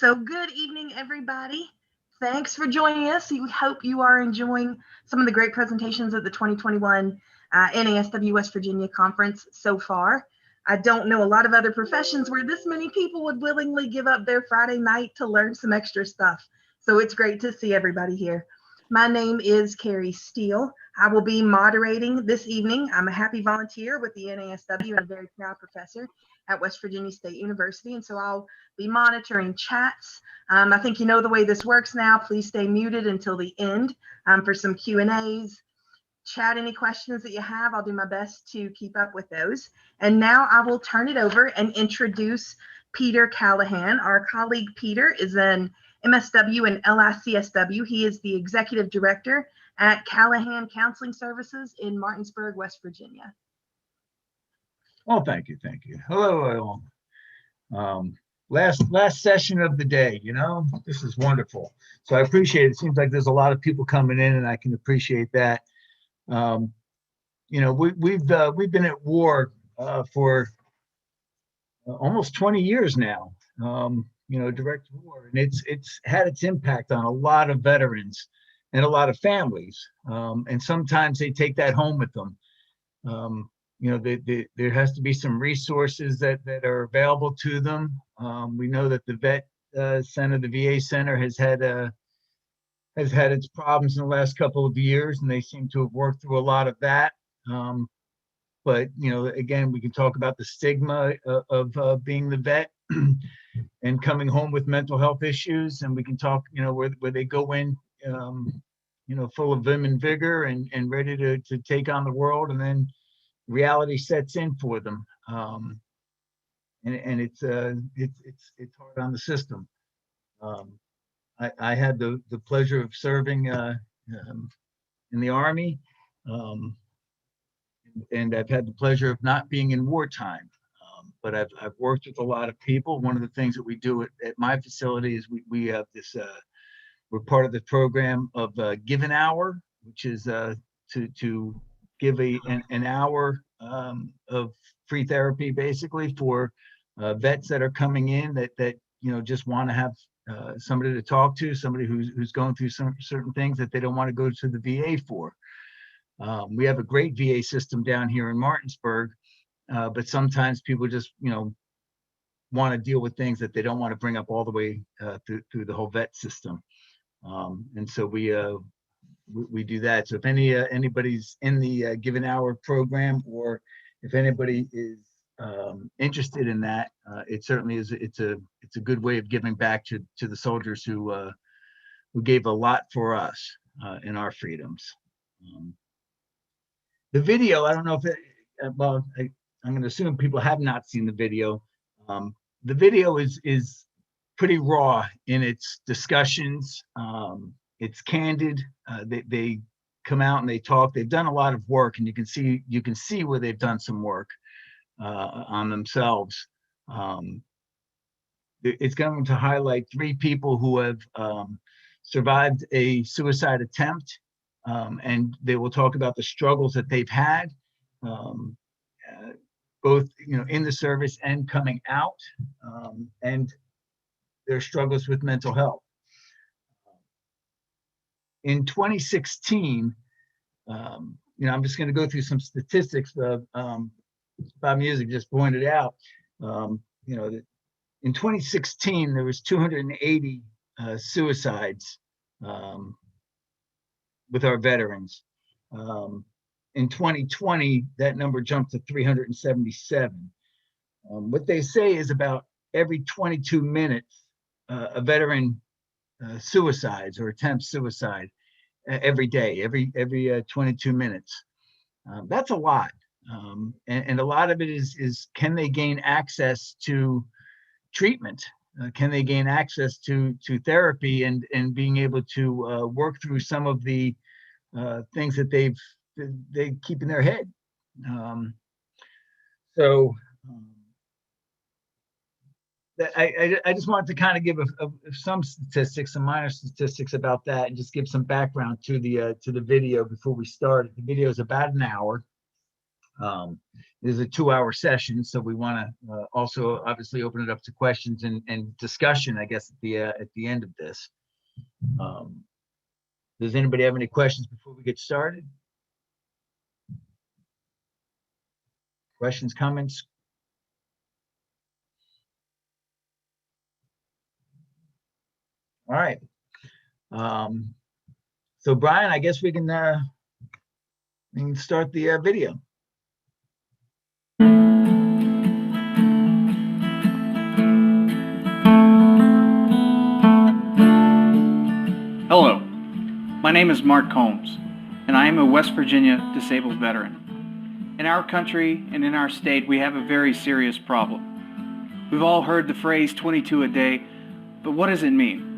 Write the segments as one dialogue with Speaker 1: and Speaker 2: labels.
Speaker 1: So, good evening, everybody. Thanks for joining us. We hope you are enjoying some of the great presentations at the 2021 NASW West Virginia Conference so far. I don't know a lot of other professions where this many people would willingly give up their Friday night to learn some extra stuff. So, it's great to see everybody here. My name is Carrie Steele. I will be moderating this evening. I'm a happy volunteer with the NASW and a very proud professor at West Virginia State University. And so I'll be monitoring chats. I think you know the way this works now. Please stay muted until the end for some Q&As. Chat any questions that you have. I'll do my best to keep up with those. And now I will turn it over and introduce Peter Callahan. Our colleague Peter is an MSW and LICSW. He is the executive director at Callahan Counseling Services in Martinsburg, West Virginia.
Speaker 2: Oh, thank you. Hello, all. Last session of the day, this is wonderful. So I appreciate it. It seems like there's a lot of people coming in, and I can appreciate that. We've been at war for almost 20 years now. Direct war, and it's had its impact on a lot of veterans and a lot of families. And sometimes they take that home with them. There has to be some resources that are available to them. We know that the vet center, the VA center, has had its problems in the last couple of years, and they seem to have worked through a lot of that. But again, we can talk about the stigma of being the vet and coming home with mental health issues, and we can talk, where they go in, full of vim and vigor and ready to take on the world, and then reality sets in for them, and it's hard on the system. I had the pleasure of serving in the Army, and I've had the pleasure of not being in wartime, but I've worked with a lot of people. One of the things that we do at my facility is we have this, we're part of the program of Give an Hour, which is to give an hour of free therapy, basically, for vets that are coming in that just want to have somebody to talk to, somebody who's going through some certain things that they don't want to go to the VA for. We have a great VA system down here in Martinsburg, but sometimes people just want to deal with things that they don't want to bring up all the way through the whole vet system, and so we do that. So if anybody's in the Give an Hour program, or if anybody is interested in that, it certainly is. It's a good way of giving back to the soldiers who gave a lot for us in our freedoms. The video, I don't know if I'm going to assume people have not seen the video. The video is pretty raw in its discussions. It's candid. They come out and they talk. They've done a lot of work, and you can see where they've done some work on themselves. It's going to highlight 3 people who have survived a suicide attempt, and they will talk about the struggles that they've had, both in the service and coming out, and their struggles with mental health. In 2016, I'm just going to go through some statistics. Bob Music just pointed out, that in 2016 there was 280 suicides with our veterans. In 2020, that number jumped to 377. What they say is about every 22 minutes, a veteran suicides or attempts suicide every day, every 22 minutes. That's a lot. And a lot of it is can they gain access to treatment? Can they gain access to therapy and being able to work through some of the things that they keep in their head? I just wanted to kind of give some statistics, some minor statistics about that, and just give some background to the video before we start. The video is about an hour. This is a 2-hour session, so we want to also obviously open it up to questions and discussion, I guess, at the end of this. Does anybody have any questions before we get started? Questions, comments? All right. So Brian, I guess we can start the video.
Speaker 3: Hello, my name is Mark Combs, and I am a West Virginia disabled veteran. In our country and in our state, we have a very serious problem. We've all heard the phrase 22 a day, but what does it mean?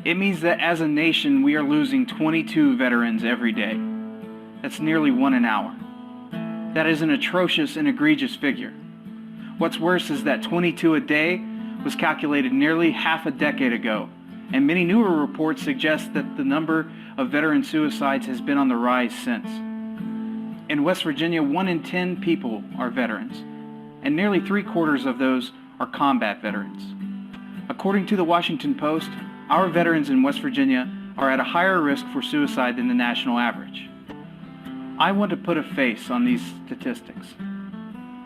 Speaker 3: It means that as a nation, we are losing 22 veterans every day. That's nearly 1 an hour. That is an atrocious and egregious figure. What's worse is that 22 a day was calculated nearly half a decade ago, and many newer reports suggest that the number of veteran suicides has been on the rise since. In West Virginia, 1 in 10 people are veterans, and nearly 3/4 of those are combat veterans. According to the Washington Post, our veterans in West Virginia are at a higher risk for suicide than the national average. I want to put a face on these statistics.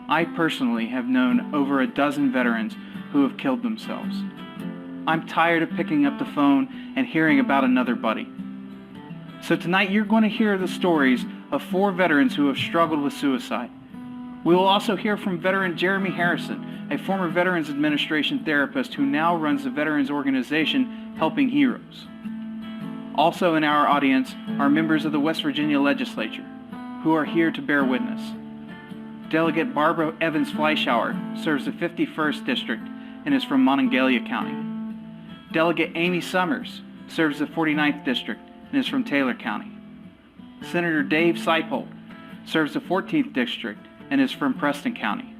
Speaker 3: I personally have known over a dozen veterans who have killed themselves. I'm tired of picking up the phone and hearing about another buddy. So tonight you're going to hear the stories of 4 veterans who have struggled with suicide. We will also hear from veteran Jeremy Harrison, a former Veterans Administration therapist who now runs the veterans organization Helping Heroes. Also in our audience are members of the West Virginia Legislature who are here to bear witness. Delegate Barbara Evans Fleischauer serves the 51st District and is from Monongalia County. Delegate Amy Summers serves the 49th District and is from Taylor County. Senator Dave Seipold serves the 14th District and is from Preston County.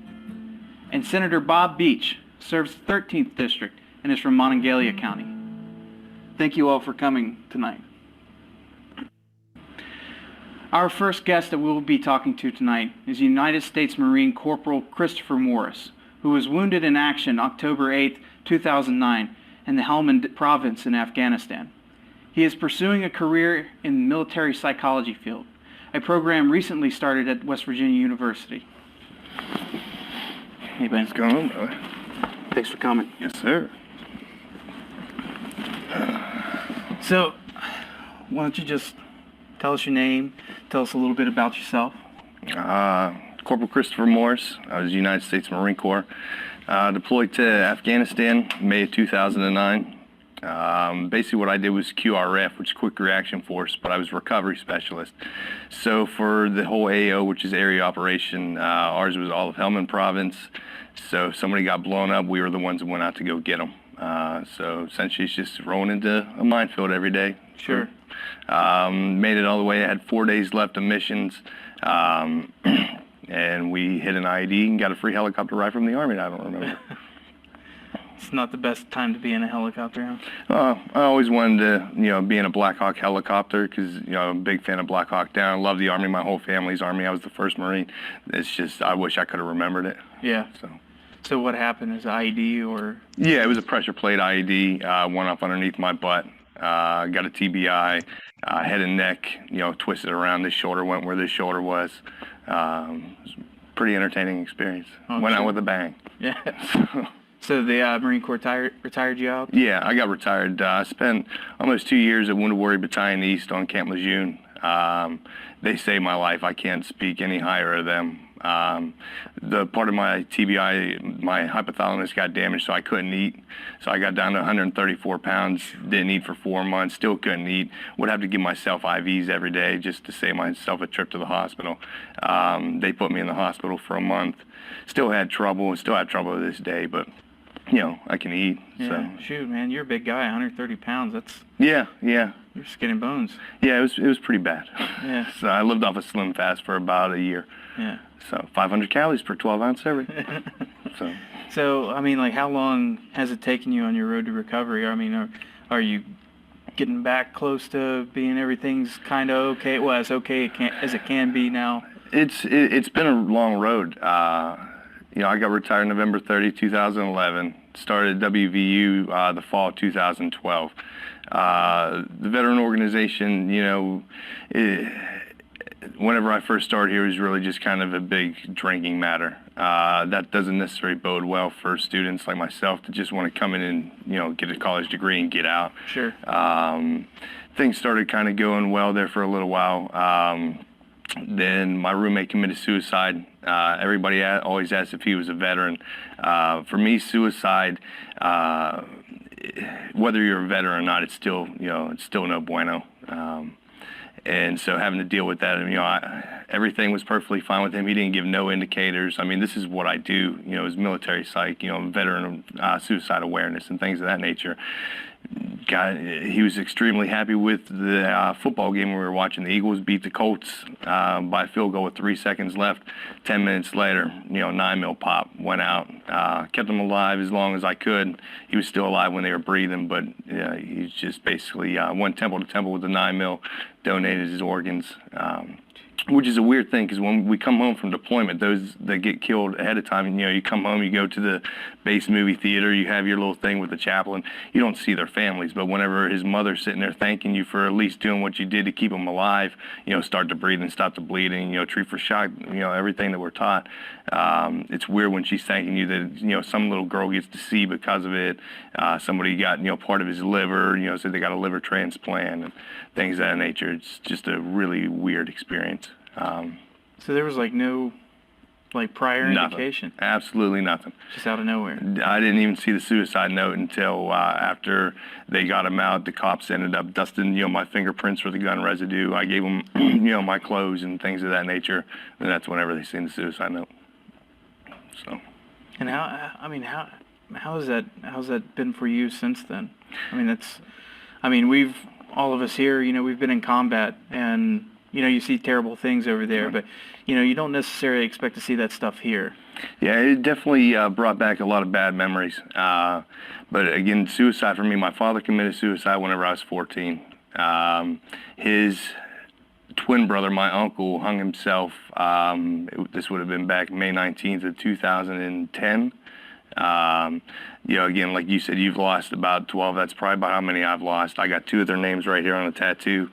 Speaker 3: And Senator Bob Beach serves the 13th District and is from Monongalia County. Thank you all for coming tonight. Our first guest that we will be talking to tonight is United States Marine Corporal Christopher Morris, who was wounded in action October 8, 2009 in the Helmand province in Afghanistan. He is pursuing a career in the military psychology field, a program recently started at West Virginia University. Hey, Ben.
Speaker 4: What's going on, brother?
Speaker 3: Thanks for coming.
Speaker 4: Yes, sir.
Speaker 3: So, why don't you just tell us your name, tell us a little bit about yourself.
Speaker 4: Corporal Christopher Morris. I was United States Marine Corps. Deployed to Afghanistan May of 2009. Basically what I did was QRF, which is Quick Reaction Force, but I was recovery specialist. So for the whole AO, which is area operation, ours was all of Helmand province. So if somebody got blown up, we were the ones that went out to go get them. So essentially it's just rolling into a minefield every day.
Speaker 3: Sure.
Speaker 4: Made it all the way. I had 4 days left of missions. And we hit an IED and got a free helicopter ride from the Army. I don't remember.
Speaker 3: It's not the best time to be in a helicopter, huh?
Speaker 4: I always wanted to, be in a Black Hawk helicopter because, I'm a big fan of Black Hawk Down. I love the Army. My whole family's Army. I was the first Marine. It's just, I wish I could have remembered it.
Speaker 3: Yeah. So what happened? Is it IED or?
Speaker 4: Yeah, it was a pressure plate IED. Went up underneath my butt. Got a TBI. Head and neck, twisted around. This shoulder went where this shoulder was. It was a pretty entertaining experience. Went out with a bang.
Speaker 3: Yeah. So the Marine Corps retired you out?
Speaker 4: Yeah, I got retired. I spent almost 2 years at Wounded Warrior Battalion East on Camp Lejeune. They saved my life. I can't speak any higher of them. The part of my TBI, my hypothalamus got damaged, so I couldn't eat. So I got down to 134 pounds, didn't eat for 4 months, still couldn't eat. Would have to give myself IVs every day just to save myself a trip to the hospital. They put me in the hospital for a month. Still had trouble to this day, but I can eat.
Speaker 3: Yeah,
Speaker 4: so.
Speaker 3: Shoot, man, you're a big guy, 130 pounds. That's
Speaker 4: yeah.
Speaker 3: You're skin and bones.
Speaker 4: Yeah, it was pretty bad.
Speaker 3: Yeah.
Speaker 4: So I lived off a Slim Fast for about a year.
Speaker 3: Yeah.
Speaker 4: So 500 calories per 12-ounce serving.
Speaker 3: So I mean, like, how long has it taken you on your road to recovery? I mean, are you getting back close to being everything's kind of okay? Well, as okay as it can be now.
Speaker 4: It's been a long road. I got retired November 30, 2011. Started WVU the fall of 2012. The veteran organization, whenever I first started here, it was really just kind of a big drinking matter. That doesn't necessarily bode well for students like myself that just want to come in and, get a college degree and get out.
Speaker 3: Sure.
Speaker 4: Things started kind of going well there for a little while. Then my roommate committed suicide. Everybody always asked if he was a veteran. For me, suicide, whether you're a veteran or not, it's still no bueno. And so having to deal with that, everything was perfectly fine with him. He didn't give no indicators. I mean, this is what I do, as military psych, veteran suicide awareness and things of that nature. He was extremely happy with the football game we were watching. The Eagles beat the Colts by a field goal with 3 seconds left. 10 minutes later, 9mm pop, went out. Kept him alive as long as I could. He was still alive when they were breathing, but he just basically went temple to temple with the 9mm, donated his organs. Which is a weird thing, because when we come home from deployment, those that get killed ahead of time, you come home, you go to the base movie theater, you have your little thing with the chaplain, you don't see their families, but whenever his mother's sitting there thanking you for at least doing what you did to keep them alive, start to breathe and stop the bleeding, treat for shock, everything that we're taught, it's weird when she's thanking you that, some little girl gets to see because of it, somebody got, part of his liver, so they got a liver transplant and things of that nature. It's just a really weird experience.
Speaker 3: So there was no prior indication?
Speaker 4: Absolutely nothing.
Speaker 3: Just out of nowhere?
Speaker 4: I didn't even see the suicide note until after they got him out. The cops ended up dusting, my fingerprints for the gun residue. I gave them, my clothes and things of that nature. And that's whenever they seen the suicide note. So.
Speaker 3: And how's that been for you since then? We've, all of us here, we've been in combat, and you see terrible things over there, but you don't necessarily expect to see that stuff here.
Speaker 4: Yeah, it definitely brought back a lot of bad memories. But again, suicide for me, my father committed suicide whenever I was 14. His twin brother, my uncle, hung himself. This would have been back May 19th of 2010. Again, like you said, you've lost about 12. That's probably about how many I've lost. I got 2 of their names right here on a tattoo.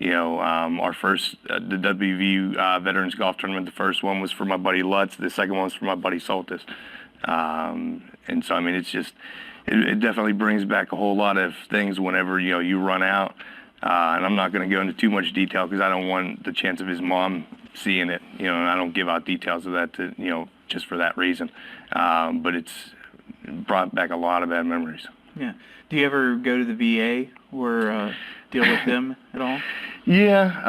Speaker 4: Our first, the WVU Veterans Golf Tournament, the first one was for my buddy Lutz. The second one was for my buddy Soltis. And so, it's just, it definitely brings back a whole lot of things whenever, you run out. And I'm not going to go into too much detail because I don't want the chance of his mom seeing it, and I don't give out details of that to, just for that reason. But it's brought back a lot of bad memories.
Speaker 3: Yeah. Do you ever go to the VA or deal with them at all?
Speaker 4: Yeah,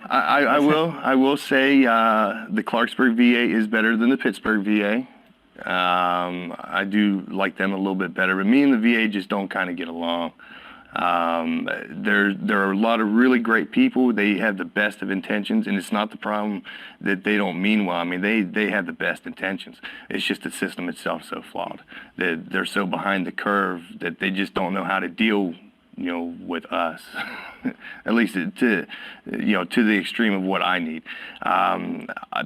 Speaker 4: I will. I will say the Clarksburg VA is better than the Pittsburgh VA. I do like them a little bit better, but me and the VA just don't kind of get along. There are a lot of really great people. They have the best of intentions, and it's not the problem that they don't mean well. They have the best intentions. It's just the system itself so flawed that they're so behind the curve that they just don't know how to deal with us, at least to the extreme of what I need.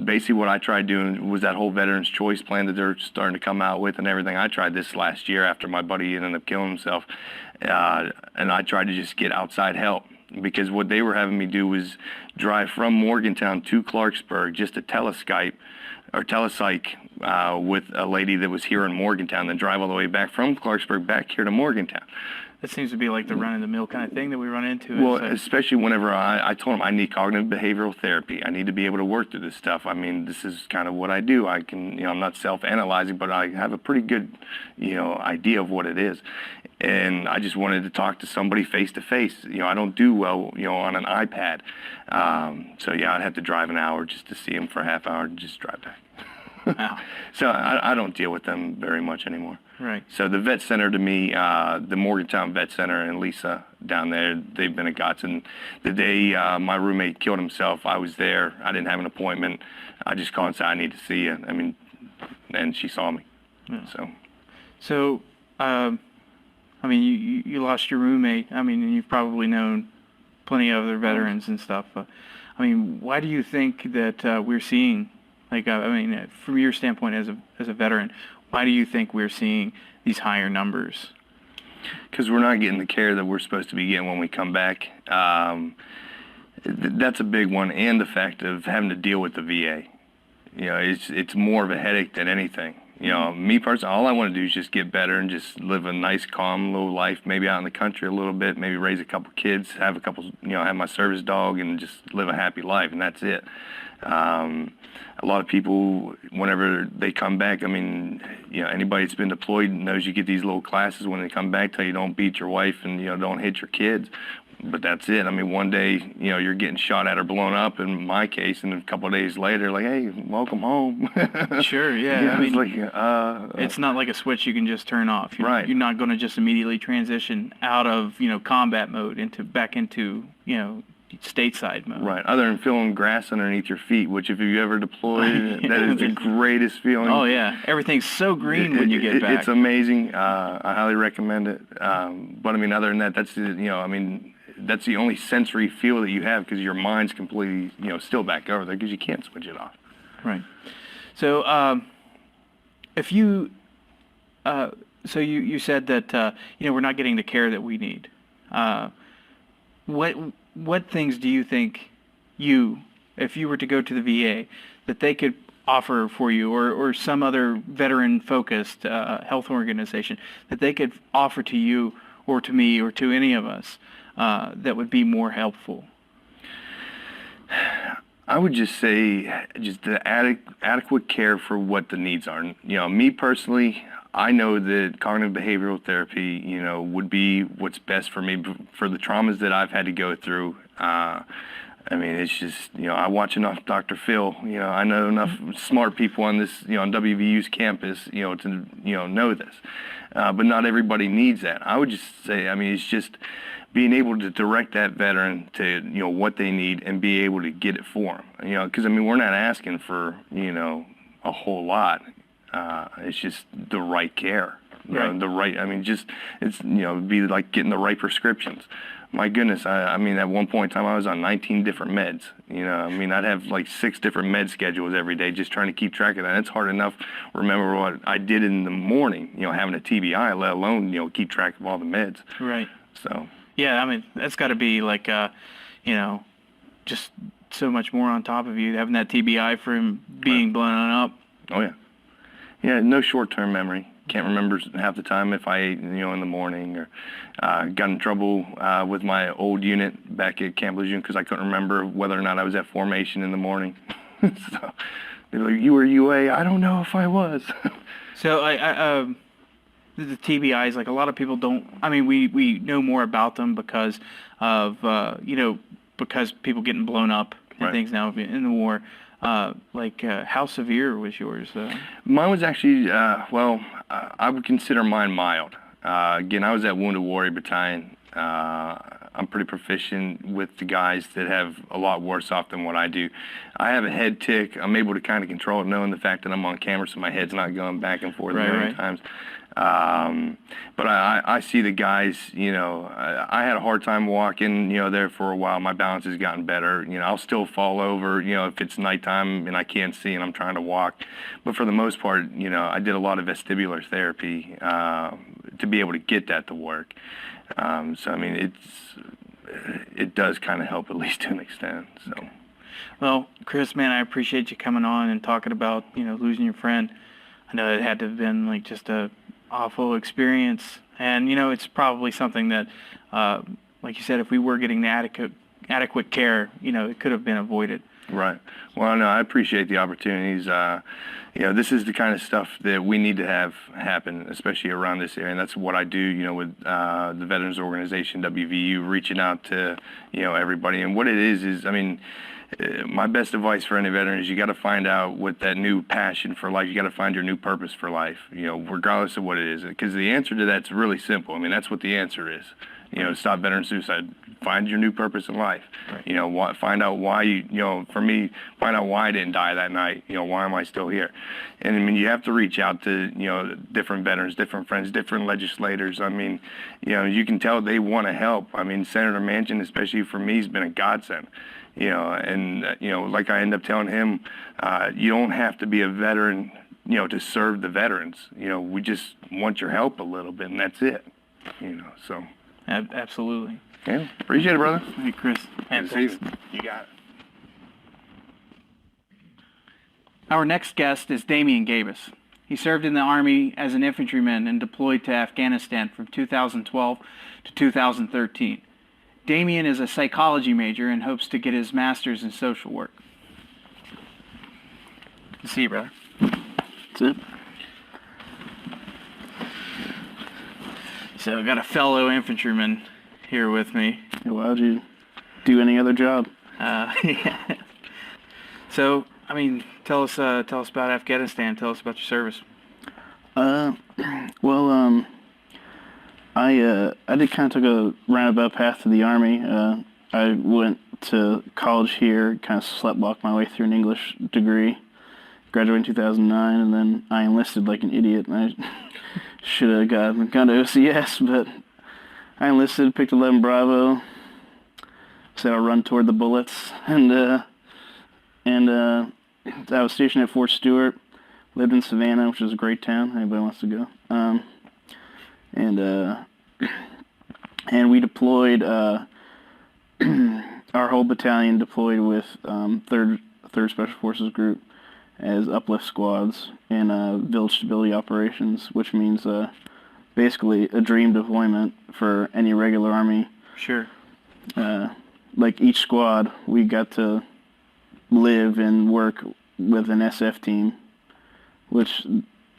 Speaker 4: Basically what I tried doing was that whole Veterans Choice Plan that they're starting to come out with and everything. I tried this last year after my buddy ended up killing himself, and I tried to just get outside help, because what they were having me do was drive from Morgantown to Clarksburg just to telepsych with a lady that was here in Morgantown, then drive all the way back from Clarksburg back here to Morgantown.
Speaker 3: That seems to be like the run-of-the-mill kind of thing that we run into.
Speaker 4: Well, especially whenever I told them I need cognitive behavioral therapy. I need to be able to work through this stuff. This is kind of what I do. I can, I'm not self-analyzing, but I have a pretty good, idea of what it is. And I just wanted to talk to somebody face-to-face. I don't do well, on an iPad. So, yeah, I'd have to drive an hour just to see them for a half hour and just drive back.
Speaker 3: Wow.
Speaker 4: So I don't deal with them very much anymore.
Speaker 3: Right.
Speaker 4: So the vet center to me, the Morgantown Vet Center and Lisa down there, they've been a godsend. The day my roommate killed himself, I was there. I didn't have an appointment. I just called and said, I need to see you. And she saw me.
Speaker 3: Yeah.
Speaker 4: So,
Speaker 3: you lost your roommate. And you've probably known plenty of other veterans and stuff. I mean, why do you think that we're seeing, like, I mean, from your standpoint as a veteran, why do you think we're seeing these higher numbers?
Speaker 4: Because we're not getting the care that we're supposed to be getting when we come back. That's a big one, and the fact of having to deal with the VA. You know, it's more of a headache than anything. You know, me personally, all I want to do is just get better and just live a nice, calm little life, maybe out in the country a little bit, maybe raise a couple kids, have a couple, you know, have my service dog, and just live a happy life, and that's it. A lot of people, whenever they come back, I mean, you know, anybody that's been deployed knows you get these little classes when they come back, tell you don't beat your wife and, you know, don't hit your kids. But that's it. I mean, one day, you know, you're getting shot at or blown up in my case, and a couple of days later, like, hey, welcome home.
Speaker 3: Sure, yeah.
Speaker 4: You know,
Speaker 3: I mean,
Speaker 4: it's like,
Speaker 3: it's not like a switch you can just turn off.
Speaker 4: Right.
Speaker 3: You're not going to just immediately transition out of, you know, combat mode back into, you know, stateside mode.
Speaker 4: right. Other than feeling grass underneath your feet, which if you ever deployed, that is the greatest feeling.
Speaker 3: Oh yeah, everything's so green when you get back.
Speaker 4: It's amazing. I highly recommend it. But I mean, other than that, that's you know, I mean, that's the only sensory feel that you have because your mind's completely, you know, still back over there because you can't switch it off.
Speaker 3: Right. So, if you, so you said that you know, we're not getting the care that we need. What things do you think if you were to go to the VA, that they could offer for you, or some other veteran-focused health organization that they could offer to you or to me or to any of us that would be more helpful?
Speaker 4: I would just say just the adequate care for what the needs are. You know, me personally, I know that cognitive behavioral therapy, you know, would be what's best for me for the traumas that I've had to go through. I mean, it's just, you know, I watch enough Dr. Phil, you know, I know enough smart people on this, you know, on WVU's campus, you know, to, you know this. But not everybody needs that. I would just say, I mean, it's just being able to direct that veteran to, you know, what they need and be able to get it for them. You know, because, I mean, we're not asking for, you know, a whole lot. It's just the right care. You know, the right, I mean, just, it's, you know, it'd be like getting the right prescriptions. My goodness, I mean, at one point in time, I was on 19 different meds. You know, I mean, I'd have like 6 different med schedules every day just trying to keep track of that. It's hard enough to remember what I did in the morning, you know, having a TBI, let alone, you know, keep track of all the meds.
Speaker 3: Right.
Speaker 4: So.
Speaker 3: Yeah, I mean, that's got to be like, you know, just so much more on top of you, having that TBI from being blown up.
Speaker 4: Oh, yeah. Yeah, no short-term memory. Can't remember half the time if I ate, you know, in the morning, or got in trouble with my old unit back at Camp Lejeune because I couldn't remember whether or not I was at formation in the morning. So they're like, "You were UA?" I don't know if I was.
Speaker 3: So the TBIs, like, a lot of people don't. I mean, we know more about them because of you know, because people getting blown up and things now in the war. How severe was yours?
Speaker 4: Mine was actually, well, I would consider mine mild. Again, I was at Wounded Warrior Battalion. I'm pretty proficient with the guys that have a lot worse off than what I do. I have a head tick. I'm able to kind of control it, knowing the fact that I'm on camera, so my head's not going back and forth a million times. But I see the guys, you know, I had a hard time walking, you know, there for a while. My balance has gotten better. You know, I'll still fall over, you know, if it's nighttime and I can't see and I'm trying to walk. But for the most part, you know, I did a lot of vestibular therapy to be able to get that to work. So, I mean, it does kind of help, at least to an extent. So.
Speaker 3: Okay. Well, Chris, man, I appreciate you coming on and talking about, you know, losing your friend. I know it had to have been like just a awful experience, and you know, it's probably something that, like you said, if we were getting the adequate care, you know, it could have been avoided. Right.
Speaker 4: Well, no, I appreciate the opportunities. You know, this is the kind of stuff that we need to have happen, especially around this area, and that's what I do, you know, with the Veterans Organization, WVU, reaching out to, you know, everybody. And what it is, I mean, my best advice for any veteran is you got to find out what that new passion for life, you got to find your new purpose for life, you know, regardless of what it is. Because the answer to that's really simple. I mean, that's what the answer is. You know, stop veteran suicide. Find your new purpose in life. Right. You know, find out why you know, for me, find out why I didn't die that night. You know, why am I still here? And I mean, you have to reach out to, you know, different veterans, different friends, different legislators. I mean, you know, you can tell they want to help. I mean, Senator Manchin, especially for me, has been a godsend. you know, and, you know, like I end up telling him, you don't have to be a veteran, you know, to serve the veterans. You know, we just want your help a little bit, and that's it, you know, so.
Speaker 3: Absolutely.
Speaker 4: Yeah, appreciate it, brother.
Speaker 3: Hey, Chris.
Speaker 4: Good to see you. You got it.
Speaker 3: Our next guest is Damian Gabus. He served in the Army as an infantryman and deployed to Afghanistan from 2012 to 2013. Damian is a psychology major and hopes to get his master's in social work. Good to see you, brother.
Speaker 5: That's it.
Speaker 3: So I got a fellow infantryman here with me.
Speaker 5: Why would you do any other job?
Speaker 3: Yeah. So, I mean, tell us about Afghanistan. Tell us about your service.
Speaker 5: Well, I did kind of took a roundabout path to the Army. I went to college here, kind of sleptwalked my way through an English degree, graduated in 2009, and then I enlisted like an idiot. And I should have gone to OCS, but I enlisted, picked 11 Bravo, said I'll run toward the bullets, and I was stationed at Fort Stewart, lived in Savannah, which is a great town. Anybody wants to go? And we deployed. Our whole battalion deployed with third Special Forces Group as uplift squads in village stability operations, which means basically a dream deployment for any regular Army.
Speaker 3: Sure.
Speaker 5: Like each squad, we got to live and work with an SF team, which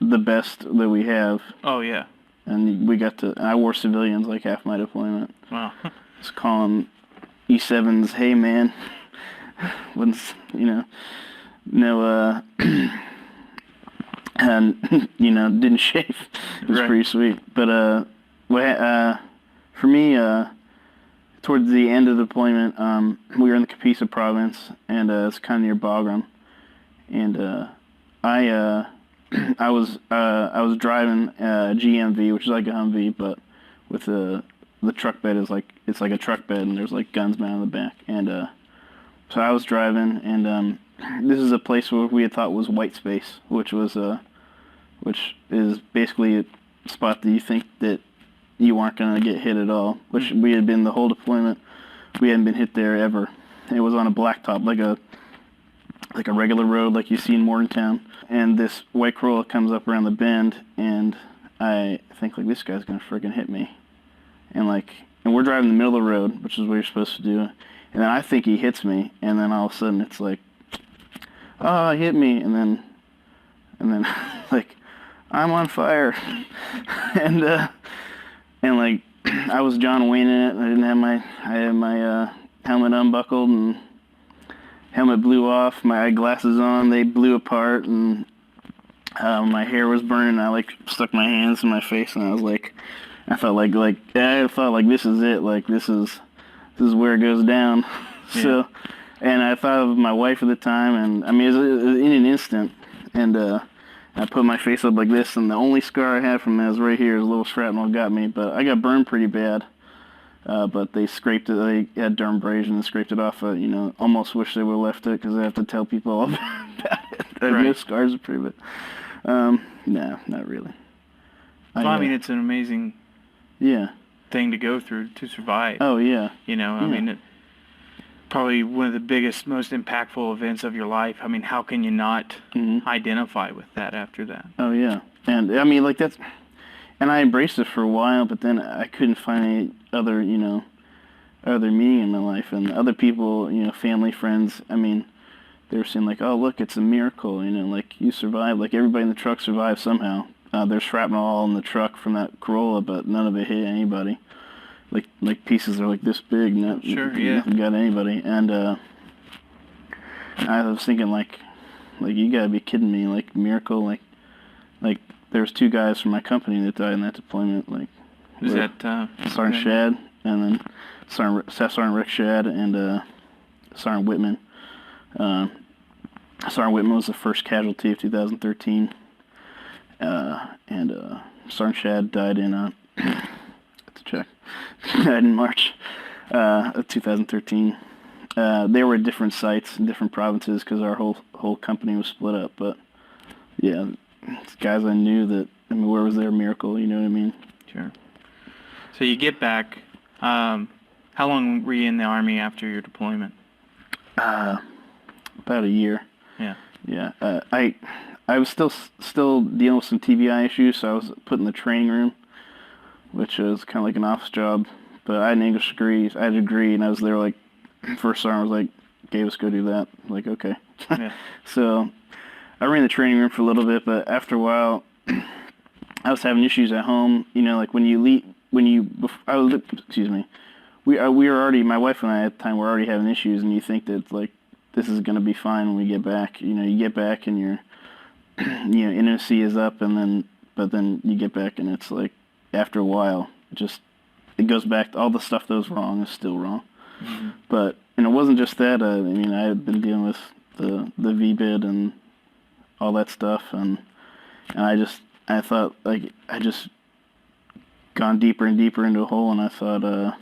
Speaker 5: the best that we have.
Speaker 3: Oh, yeah.
Speaker 5: And I wore civilians like half my deployment.
Speaker 3: Wow.
Speaker 5: Just calling E7s, hey man, when, you know, no, and, you know, didn't shave. It was pretty sweet. But, for me, towards the end of the deployment, we were in the Kapisa province, and it's kind of near Bagram, and I was driving a GMV, which is like a Humvee, but with the truck bed is like, it's like a truck bed, and there's like guns mounted on the back, and so I was driving, and this is a place where we had thought was white space, which is basically a spot that you think that you aren't going to get hit at all, which we had been the whole deployment. We hadn't been hit there ever. It was on a blacktop, like a regular road like you see in Morgantown. And this white Corolla comes up around the bend, and I think, like, this guy's going to friggin' hit me. And we're driving in the middle of the road, which is what you're supposed to do. And then I think he hits me, and then all of a sudden it's like, oh, he hit me. And then like, I'm on fire. and like, I was John Wayne in it. I had my helmet unbuckled, and helmet blew off. My eyeglasses on, they blew apart, and my hair was burning. I like stuck my hands in my face, and I felt like this is it. Like, this is where it goes down.
Speaker 3: Yeah.
Speaker 5: So, and I thought of my wife at the time, and I mean, it was in an instant, and I put my face up like this, and the only scar I had from that is right here. A little shrapnel got me, but I got burned pretty bad. But they scraped it. They had dermabrasion and scraped it off. You know, almost wish they would have left it because I have to tell people all about it. I have no scars to prove it. No, not really.
Speaker 3: Well, I mean, it's an amazing thing to go through to survive.
Speaker 5: Oh, yeah.
Speaker 3: You know, I mean, probably one of the biggest, most impactful events of your life. I mean, how can you not identify with that after that?
Speaker 5: Oh, yeah. And, I mean, like, that's... And I embraced it for a while, but then I couldn't find any other meaning in my life. And other people, you know, family, friends, I mean, they were saying, like, oh, look, it's a miracle, you know, like, you survived. Like, everybody in the truck survived somehow. There's shrapnel all in the truck from that Corolla, but none of it hit anybody. Like pieces are like this big, nothing got anybody. And I was thinking, like, you gotta be kidding me, like, miracle, like there's 2 guys from my company that died in that deployment, like,
Speaker 3: is that
Speaker 5: Sergeant Shad, and then Sergeant Rick Shad, and Sergeant Whitman. Sergeant Whitman was the first casualty of 2013, and Sergeant Shad died in died in March of 2013. They were at different sites in different provinces because our whole company was split up. But yeah, it's guys I knew that, I mean, where was their miracle? You know what I mean?
Speaker 3: Sure. So you get back. How long were you in the Army after your deployment?
Speaker 5: About a year.
Speaker 3: Yeah.
Speaker 5: Yeah. I was still dealing with some TBI issues, so I was put in the training room, which was kind of like an office job. But I had an English degree. I had a degree, and I was there like first sergeant was like, "Okay, let's go do that." I'm like, okay.
Speaker 3: Yeah.
Speaker 5: So I ran the training room for a little bit, but after a while, I was having issues at home. You know, like when you leave, excuse me, we were already, my wife and I at the time were already having issues, and you think that like this is gonna be fine when we get back. You know, you get back and your intimacy is up, but then you get back and it's like after a while, it goes back to all the stuff that was wrong is still wrong.
Speaker 3: Mm-hmm.
Speaker 5: But and it wasn't just that. I mean, I had been dealing with the VBID and all that stuff, and I thought like I just gone deeper and deeper into a hole, and I thought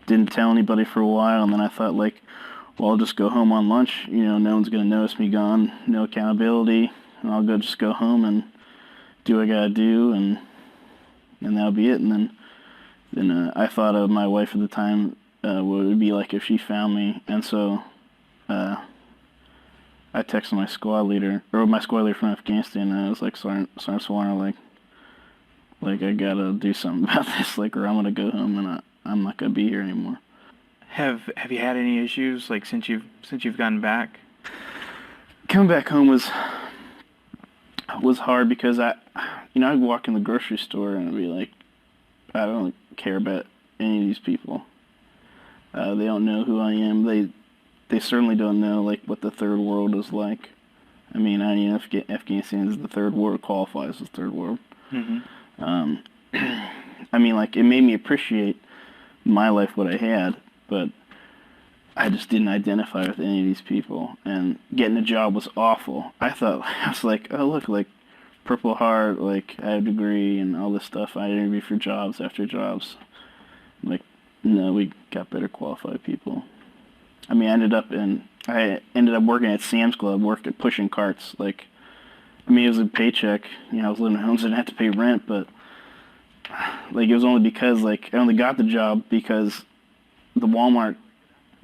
Speaker 5: didn't tell anybody for a while, and then I thought like, well, I'll just go home on lunch. You know, no one's gonna notice me gone, no accountability, and I'll just go home and do what I gotta do, and that'll be it. And then I thought of my wife at the time, what it would be like if she found me, and so I texted my squad leader from Afghanistan, and I was like, Sergeant Swarner, like I gotta do something about this, like, or I'm gonna go home and I'm not gonna be here anymore.
Speaker 3: Have you had any issues like since you've gotten back?
Speaker 5: Coming back home was hard because I'd walk in the grocery store and I'd be like, I don't care about any of these people. They don't know who I am. They certainly don't know like what the third world is like. I mean, Afghanistan is the third world, qualifies as third world.
Speaker 3: Mm-hmm.
Speaker 5: I mean, like, it made me appreciate my life, what I had, but I just didn't identify with any of these people. And getting a job was awful. I was like, oh, look, like, Purple Heart, like, I have a degree and all this stuff. I interviewed for jobs after jobs. Like, no, we got better qualified people. I mean, I ended up working at Sam's Club, pushing carts. Like, I mean, it was a paycheck. You know, I was living at home, so I didn't have to pay rent, but like, it was only because, like, I only got the job because the Walmart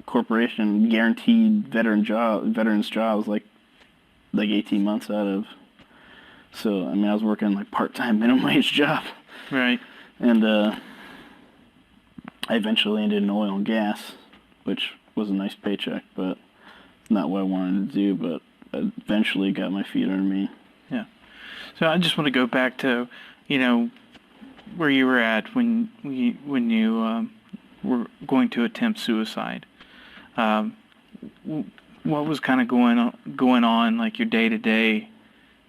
Speaker 5: Corporation guaranteed veterans jobs like 18 months out of. So, I mean, I was working like part-time minimum wage job.
Speaker 3: Right.
Speaker 5: And I eventually ended in oil and gas, which was a nice paycheck, but not what I wanted to do, but I eventually got my feet under me.
Speaker 3: Yeah. So I just want to go back to, where you were at when you were going to attempt suicide. What was kind of going on, like your day-to-day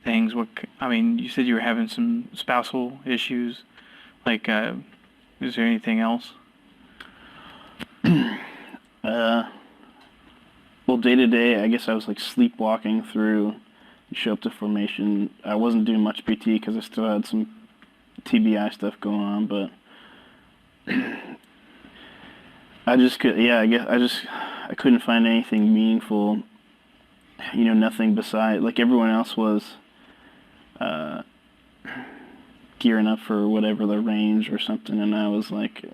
Speaker 3: things? You said you were having some spousal issues. Like, is there anything else?
Speaker 5: Well, day-to-day, I guess I was like sleepwalking through, show up to formation. I wasn't doing much PT because I still had some TBI stuff going on, but I couldn't find anything meaningful, nothing beside, like everyone else was gearing up for whatever the range or something, and I was like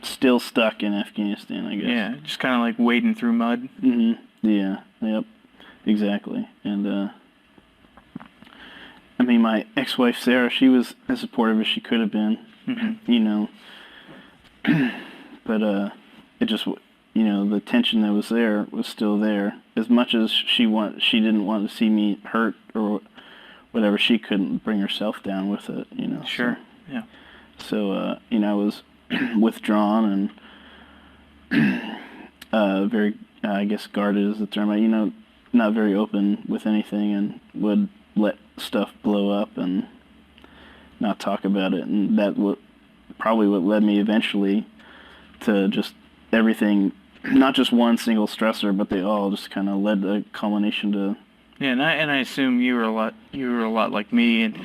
Speaker 5: still stuck in Afghanistan, I guess.
Speaker 3: Yeah, just kind of like wading through mud.
Speaker 5: Mm-hmm. Yeah, yep, exactly. And I mean, my ex-wife Sarah, she was as supportive as she could have been,
Speaker 3: mm-hmm.
Speaker 5: But it just, the tension that was there was still there. As much as she didn't want to see me hurt or whatever, she couldn't bring herself down with it,
Speaker 3: Sure,
Speaker 5: so,
Speaker 3: yeah.
Speaker 5: So, I was withdrawn and very, I guess, guarded is the term. Not very open with anything and would let stuff blow up and not talk about it. And that probably what led me eventually to just everything, not just one single stressor, but they all just kind of led the culmination to.
Speaker 3: Yeah, and I assume you were a lot like me and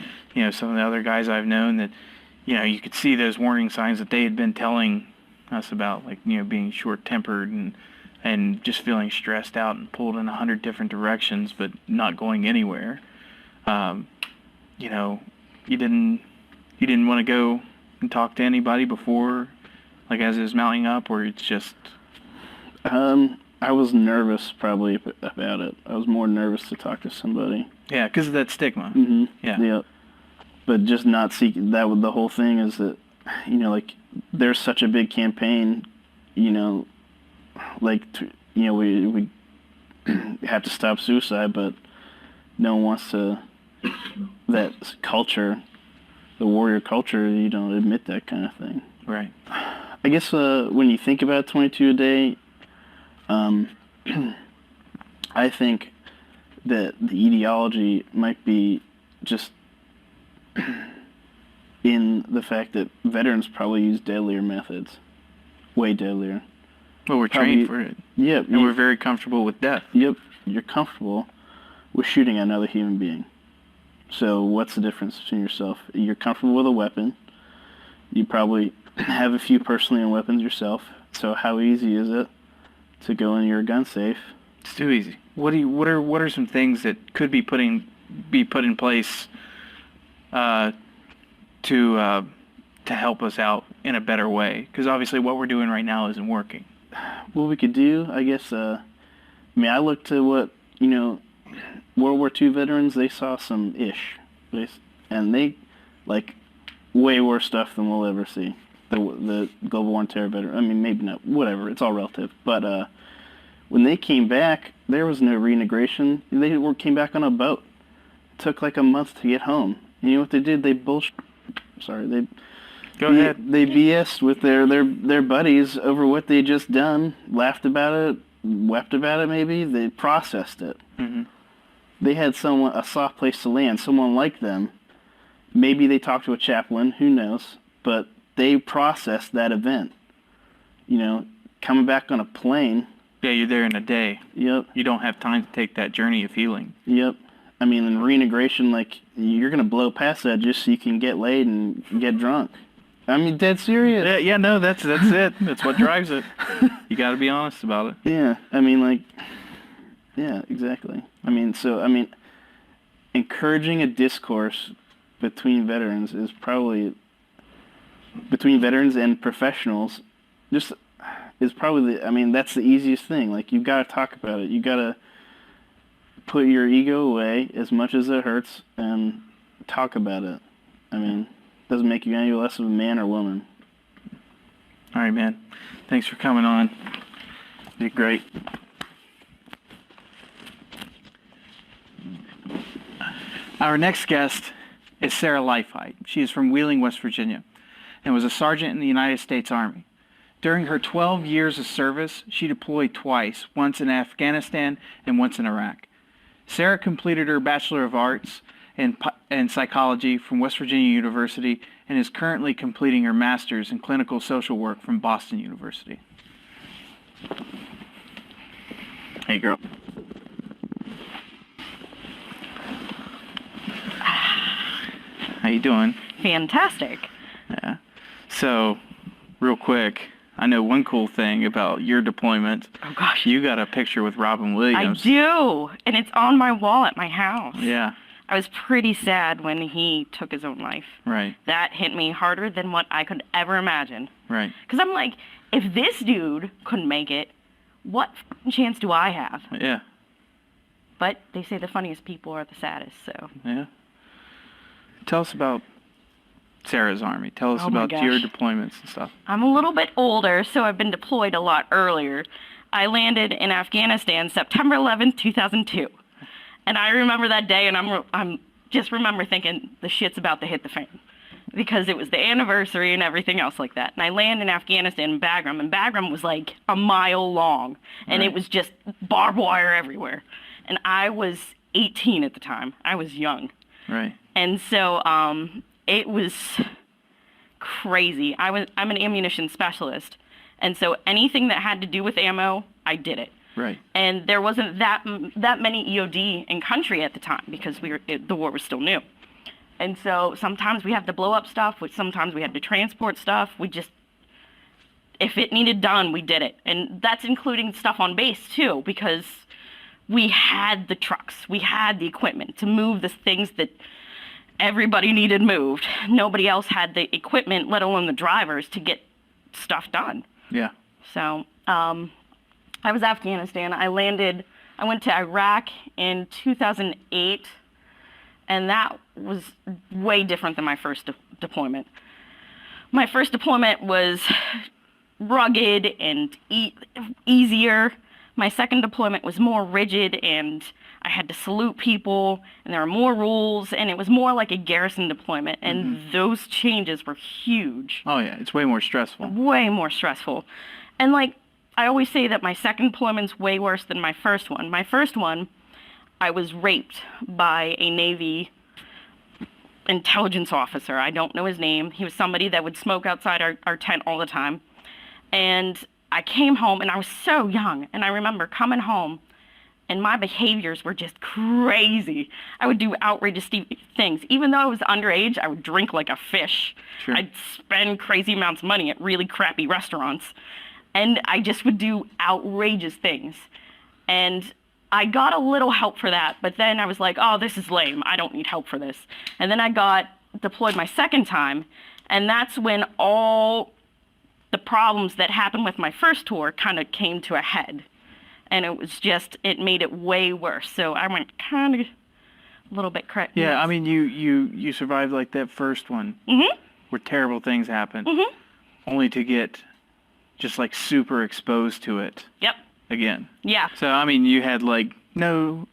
Speaker 3: some of the other guys I've known that you could see those warning signs that they had been telling us about, like, you know, being short-tempered and just feeling stressed out and pulled in 100 different directions, but not going anywhere. You know, you didn't want to go and talk to anybody before, like, as it was mounting up, or it's just...
Speaker 5: I was nervous probably about it. I was more nervous to talk to somebody.
Speaker 3: Yeah, because of that stigma.
Speaker 5: Mm-hmm.
Speaker 3: Yeah.
Speaker 5: Yeah. But just not seeking that. The whole thing is that, you know, like, there's such a big campaign, you know, like, you know, we have to stop suicide, but no one wants to, that culture, the warrior culture, you don't admit that kind of thing.
Speaker 3: Right.
Speaker 5: I guess when you think about 22 a day, I think that the ideology might be just in the fact that veterans probably use deadlier methods, way deadlier.
Speaker 3: Well, we're trained for it.
Speaker 5: Yep.
Speaker 3: And we're very comfortable with death.
Speaker 5: Yep. You're comfortable with shooting at another human being. So what's the difference between yourself? You're comfortable with a weapon. You probably have a few personally owned weapons yourself. So how easy is it to go in your gun safe?
Speaker 3: It's too easy. What are some things that could be put in place to help us out in a better way? Because obviously what we're doing right now isn't working.
Speaker 5: What we could do, I guess, I mean, I looked to what, you know, World War II veterans, they saw some ish. And they, like, way worse stuff than we'll ever see. The Global War and Terror veteran, I mean, maybe not, whatever, it's all relative. But when they came back, there was no reintegration. They came back on a boat. It took like a month to get home. And you know what they did? They bullshit. Sorry, they...
Speaker 3: Go ahead.
Speaker 5: They BS'd with their buddies over what they just done, laughed about it, wept about it maybe. They processed it.
Speaker 3: Mm-hmm.
Speaker 5: They had a soft place to land, someone like them. Maybe they talked to a chaplain, who knows, but they processed that event. You know, coming back on a plane.
Speaker 3: Yeah, you're there in a day.
Speaker 5: Yep.
Speaker 3: You don't have time to take that journey of healing.
Speaker 5: Yep. I mean, in reintegration, like, you're going to blow past that just so you can get laid and get drunk. I mean, dead serious.
Speaker 3: Yeah, no, that's it. That's what drives it. You got to be honest about it.
Speaker 5: Yeah, I mean, like, yeah, exactly. I mean, encouraging a discourse between veterans is probably, between veterans and professionals, just is probably, that's the easiest thing. Like, you've got to talk about it. You got to put your ego away as much as it hurts and talk about it. I mean, doesn't make you any less of a man or woman.
Speaker 3: All right, man. Thanks for coming on. You did great. Our next guest is Sarah Leifheit. She is from Wheeling, West Virginia, and was a sergeant in the United States Army. During her 12 years of service, she deployed twice, once in Afghanistan and once in Iraq. Sarah completed her Bachelor of Arts in Psychology from West Virginia University and is currently completing her Master's in Clinical Social Work from Boston University. Hey, girl. How you doing?
Speaker 6: Fantastic.
Speaker 3: Yeah. So, real quick, I know one cool thing about your deployment.
Speaker 6: Oh, gosh.
Speaker 3: You got a picture with Robin Williams.
Speaker 6: I do, and it's on my wall at my house.
Speaker 3: Yeah.
Speaker 6: I was pretty sad when he took his own life.
Speaker 3: Right.
Speaker 6: That hit me harder than what I could ever imagine.
Speaker 3: Right.
Speaker 6: Because I'm like, if this dude couldn't make it, what chance do I have?
Speaker 3: Yeah.
Speaker 6: But they say the funniest people are the saddest, so.
Speaker 3: Yeah. Tell us about Sarah's Army. Tell us
Speaker 6: Oh my
Speaker 3: about
Speaker 6: gosh.
Speaker 3: your deployments and stuff.
Speaker 6: I'm a little bit older, so I've been deployed a lot earlier. I landed in Afghanistan September 11th, 2002. And I remember that day, and I'm just remember thinking the shit's about to hit the fan. Because it was the anniversary and everything else like that. And I land in Afghanistan in Bagram, and Bagram was like a mile long. And
Speaker 3: Right.
Speaker 6: it was just barbed wire everywhere. And I was 18 at the time. I was young.
Speaker 3: Right.
Speaker 6: And so it was crazy. I'm an ammunition specialist. And so anything that had to do with ammo, I did it.
Speaker 3: Right.
Speaker 6: And there wasn't that many EOD in country at the time because the war was still new. And so sometimes we had to blow up stuff, which sometimes we had to transport stuff. if it needed done, we did it. And that's including stuff on base too, because we had the trucks, we had the equipment to move the things that everybody needed moved. Nobody else had the equipment, let alone the drivers, to get stuff done.
Speaker 3: Yeah.
Speaker 6: So I was Afghanistan. I went to Iraq in 2008, and that was way different than my first deployment. My first deployment was rugged and easier. My second deployment was more rigid, and I had to salute people, and there were more rules, and it was more like a garrison deployment, and those changes were huge.
Speaker 3: Oh, yeah. It's way more stressful.
Speaker 6: Way more stressful. And, like, I always say that my second deployment's way worse than my first one. My first one, I was raped by a Navy intelligence officer. I don't know his name. He was somebody that would smoke outside our tent all the time. And I came home, and I was so young, and I remember coming home, and my behaviors were just crazy. I would do outrageous things. Even though I was underage, I would drink like a fish.
Speaker 3: Sure.
Speaker 6: I'd spend crazy amounts of money at really crappy restaurants. And I just would do outrageous things. And I got a little help for that, but then I was like, oh, this is lame. I don't need help for this. And then I got deployed my second time, and that's when all the problems that happened with my first tour kind of came to a head. And it was just, it made it way worse. So I went kind of a little bit crazy.
Speaker 3: Yeah, I mean, you survived like that first one where terrible things happened, only to get just like super exposed to it
Speaker 6: Yep.
Speaker 3: again.
Speaker 6: Yeah.
Speaker 3: So, I mean, you had like no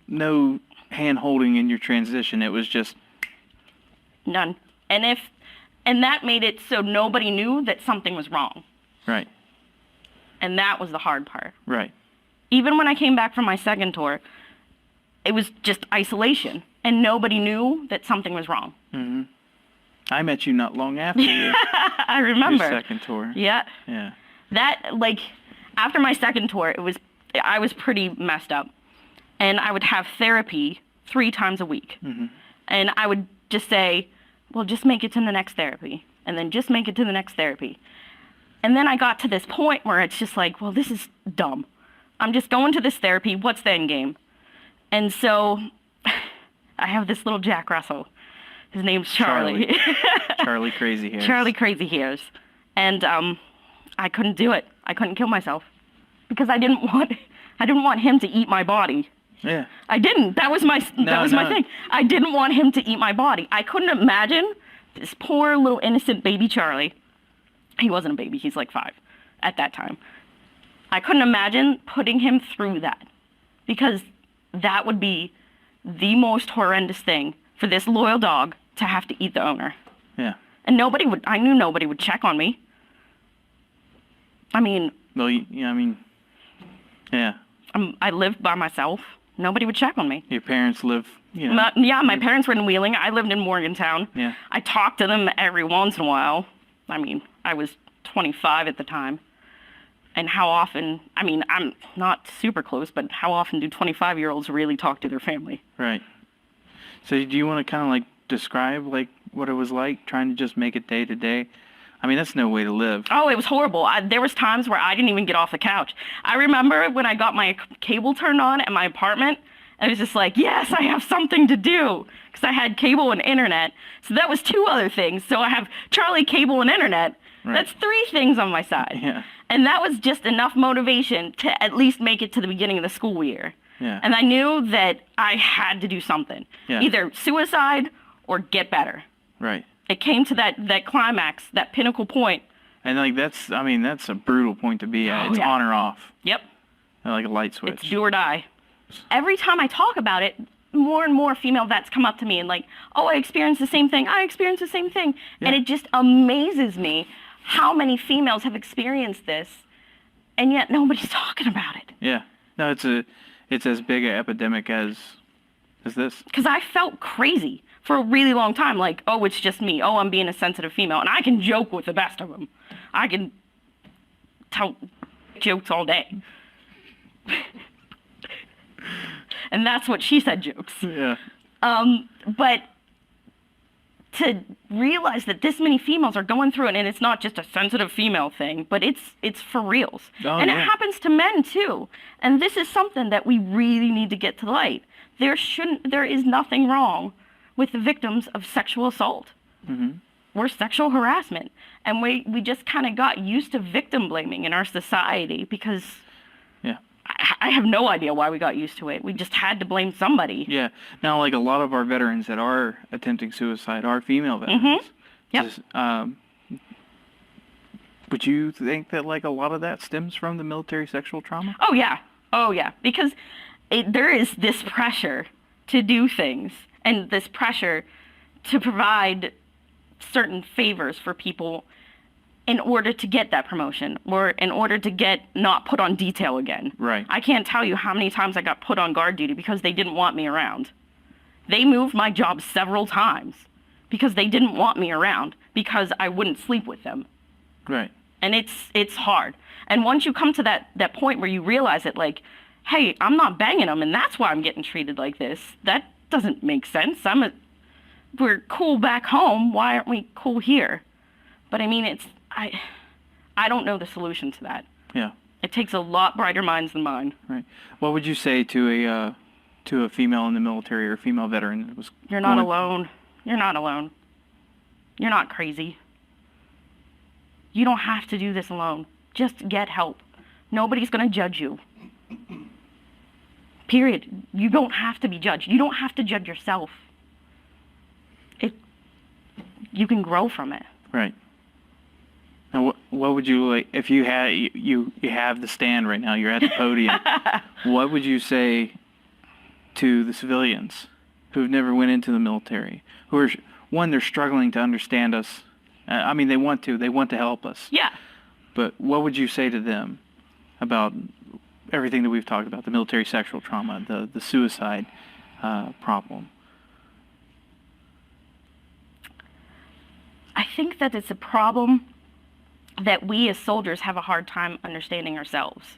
Speaker 3: hand holding in your transition. It was just
Speaker 6: None. And that made it so nobody knew that something was wrong.
Speaker 3: right.
Speaker 6: And that was the hard part.
Speaker 3: Right.
Speaker 6: Even when I came back from my second tour, it was just isolation, and nobody knew that something was wrong.
Speaker 3: I met you not long after your
Speaker 6: I remember.
Speaker 3: second tour.
Speaker 6: Yeah.
Speaker 3: Yeah.
Speaker 6: That, like, after my second tour, I was pretty messed up. And I would have therapy 3 times a week. And I would just say, well, just make it to the next therapy. And then just make it to the next therapy. And then I got to this point where it's just like, well, this is dumb. I'm just going to this therapy. What's the end game? And so I have this little Jack Russell. His name's Charlie.
Speaker 3: Charlie Crazy Hairs.
Speaker 6: Charlie Crazy Hairs. And I couldn't do it. I couldn't kill myself because I didn't want him to eat my body.
Speaker 3: Yeah.
Speaker 6: I didn't. That was my my thing. I didn't want him to eat my body. I couldn't imagine this poor little innocent baby Charlie. He wasn't a baby. He's like 5 at that time. I couldn't imagine putting him through that because that would be the most horrendous thing for this loyal dog to have to eat the owner.
Speaker 3: Yeah.
Speaker 6: And I knew nobody would check on me. I mean.
Speaker 3: Well, yeah, I mean, yeah.
Speaker 6: I lived by myself. Nobody would check on me.
Speaker 3: Your parents live, you know.
Speaker 6: My parents were in Wheeling. I lived in Morgantown.
Speaker 3: Yeah.
Speaker 6: I talked to them every once in a while. I mean, I was 25 at the time. And how often, I mean, I'm not super close, but how often do 25-year-olds really talk to their family?
Speaker 3: Right. So do you want to kind of like describe like what it was like trying to just make it day to day? I mean, that's no way to live.
Speaker 6: Oh, it was horrible. There was times where I didn't even get off the couch. I remember when I got my cable turned on at my apartment, I was just like, yes, I have something to do. Because I had cable and internet. So that was 2 other things. So I have Charlie, cable, and internet.
Speaker 3: Right.
Speaker 6: That's 3 things on my side.
Speaker 3: Yeah.
Speaker 6: And that was just enough motivation to at least make it to the beginning of the school year.
Speaker 3: Yeah.
Speaker 6: And I knew that I had to do something.
Speaker 3: Yeah.
Speaker 6: Either suicide or get better.
Speaker 3: Right.
Speaker 6: It came to that climax, that pinnacle point.
Speaker 3: And like that's a brutal point to be at.
Speaker 6: Oh,
Speaker 3: It's
Speaker 6: yeah.
Speaker 3: on or off.
Speaker 6: Yep.
Speaker 3: Like a light switch.
Speaker 6: It's do or die. Every time I talk about it, more and more female vets come up to me and like, oh, I experienced the same thing. I experienced the same thing.
Speaker 3: Yeah.
Speaker 6: And it just amazes me how many females have experienced this, and yet nobody's talking about it.
Speaker 3: Yeah. No, it's as big an epidemic as this.
Speaker 6: Because I felt crazy for a really long time. Like, oh, it's just me. Oh, I'm being a sensitive female. And I can joke with the best of them. I can tell jokes all day. And that's what she said jokes.
Speaker 3: Yeah.
Speaker 6: But to realize that this many females are going through it, and it's not just a sensitive female thing, but it's for reals. And it happens to men too. And this is something that we really need to get to light. There is nothing wrong with the victims of sexual assault or sexual harassment. And we just kind of got used to victim blaming in our society because I have no idea why we got used to it. We just had to blame somebody.
Speaker 3: Yeah. Now, like a lot of our veterans that are attempting suicide are female veterans.
Speaker 6: Yep.
Speaker 3: Just, would you think that like a lot of that stems from the military sexual trauma?
Speaker 6: Oh yeah. Because there is this pressure to do things and this pressure to provide certain favors for people in order to get that promotion or in order to get not put on detail again.
Speaker 3: Right.
Speaker 6: I can't tell you how many times I got put on guard duty because they didn't want me around. They moved my job several times because they didn't want me around because I wouldn't sleep with them.
Speaker 3: Right.
Speaker 6: And it's hard. And once you come to that point where you realize it, like, hey, I'm not banging them and that's why I'm getting treated like this. That doesn't make sense. We're cool back home. Why aren't we cool here? But I mean, I don't know the solution to that.
Speaker 3: Yeah.
Speaker 6: It takes a lot brighter minds than mine.
Speaker 3: Right. What would you say to a female in the military or a female veteran that was?
Speaker 6: You're not alone. You're not alone. You're not crazy. You don't have to do this alone. Just get help. Nobody's going to judge you. Period. You don't have to be judged. You don't have to judge yourself. You can grow from it.
Speaker 3: Right. Now, what would you like if you had you have the stand right now? You're at the podium. What would you say to the civilians who've never went into the military, who are they're struggling to understand us? I mean, they want to help us.
Speaker 6: Yeah.
Speaker 3: But what would you say to them about everything that we've talked about, the military sexual trauma, the suicide problem?
Speaker 6: I think that it's a problem that we as soldiers have a hard time understanding ourselves.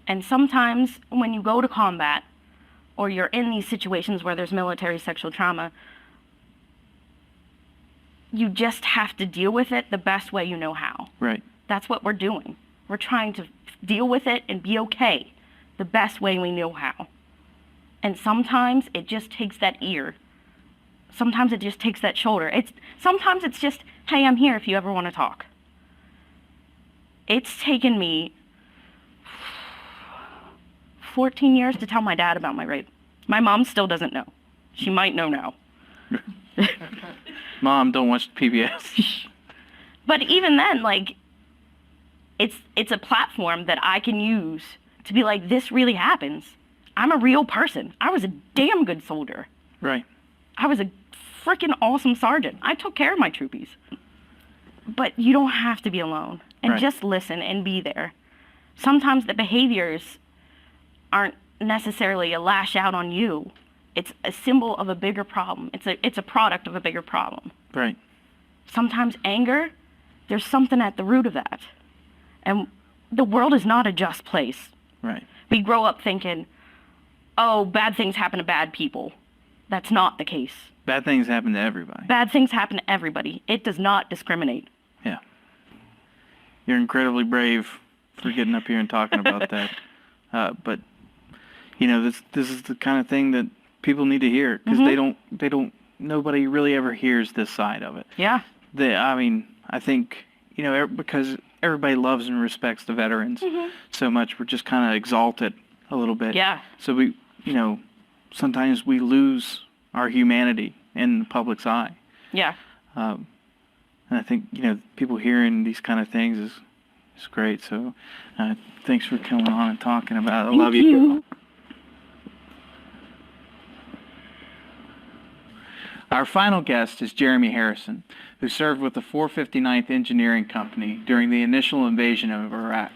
Speaker 6: And sometimes when you go to combat or you're in these situations where there's military sexual trauma, you just have to deal with it the best way you know how.
Speaker 3: Right.
Speaker 6: That's what we're doing. We're trying to deal with it and be okay the best way we know how. And sometimes it just takes that ear. Sometimes it just takes that shoulder. Sometimes it's just, hey, I'm here if you ever want to talk. It's taken me 14 years to tell my dad about my rape. My mom still doesn't know. She might know now.
Speaker 3: Mom, don't watch PBS.
Speaker 6: But even then, like, it's a platform that I can use to be like, this really happens. I'm a real person. I was a damn good soldier.
Speaker 3: Right.
Speaker 6: I was a freaking awesome sergeant. I took care of my troopies. But you don't have to be alone. And
Speaker 3: Right.
Speaker 6: just listen and be there. Sometimes the behaviors aren't necessarily a lash out on you. It's a symbol of a bigger problem. It's a product of a bigger problem.
Speaker 3: Right.
Speaker 6: Sometimes anger, there's something at the root of that. And the world is not a just place.
Speaker 3: Right.
Speaker 6: We grow up thinking, oh, bad things happen to bad people. That's not the case.
Speaker 3: Bad things happen to everybody.
Speaker 6: Bad things happen to everybody. It does not discriminate.
Speaker 3: Yeah. You're incredibly brave for getting up here and talking about that. But you know, this is the kind of thing that people need to hear because they don't. Nobody really ever hears this side of it.
Speaker 6: Yeah.
Speaker 3: I think because everybody loves and respects the veterans so much, we're just kind of exalted a little bit.
Speaker 6: Yeah.
Speaker 3: So we, sometimes we lose our humanity in the public's eye.
Speaker 6: Yeah.
Speaker 3: And I think, people hearing these kind of things is great. So thanks for coming on and talking about it. I love you. Our final guest is Jeremy Harrison, who served with the 459th Engineering Company during the initial invasion of Iraq.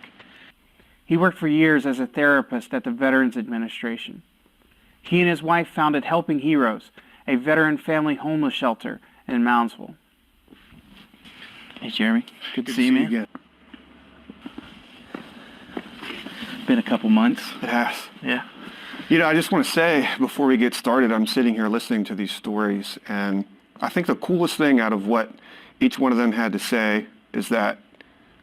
Speaker 3: He worked for years as a therapist at the Veterans Administration. He and his wife founded Helping Heroes, a veteran family homeless shelter in Moundsville. Hey, Jeremy. Good to see you, man.
Speaker 7: Again.
Speaker 3: Been a couple months.
Speaker 7: It has.
Speaker 3: Yeah.
Speaker 7: I just want to say, before we get started, I'm sitting here listening to these stories, and I think the coolest thing out of what each one of them had to say is that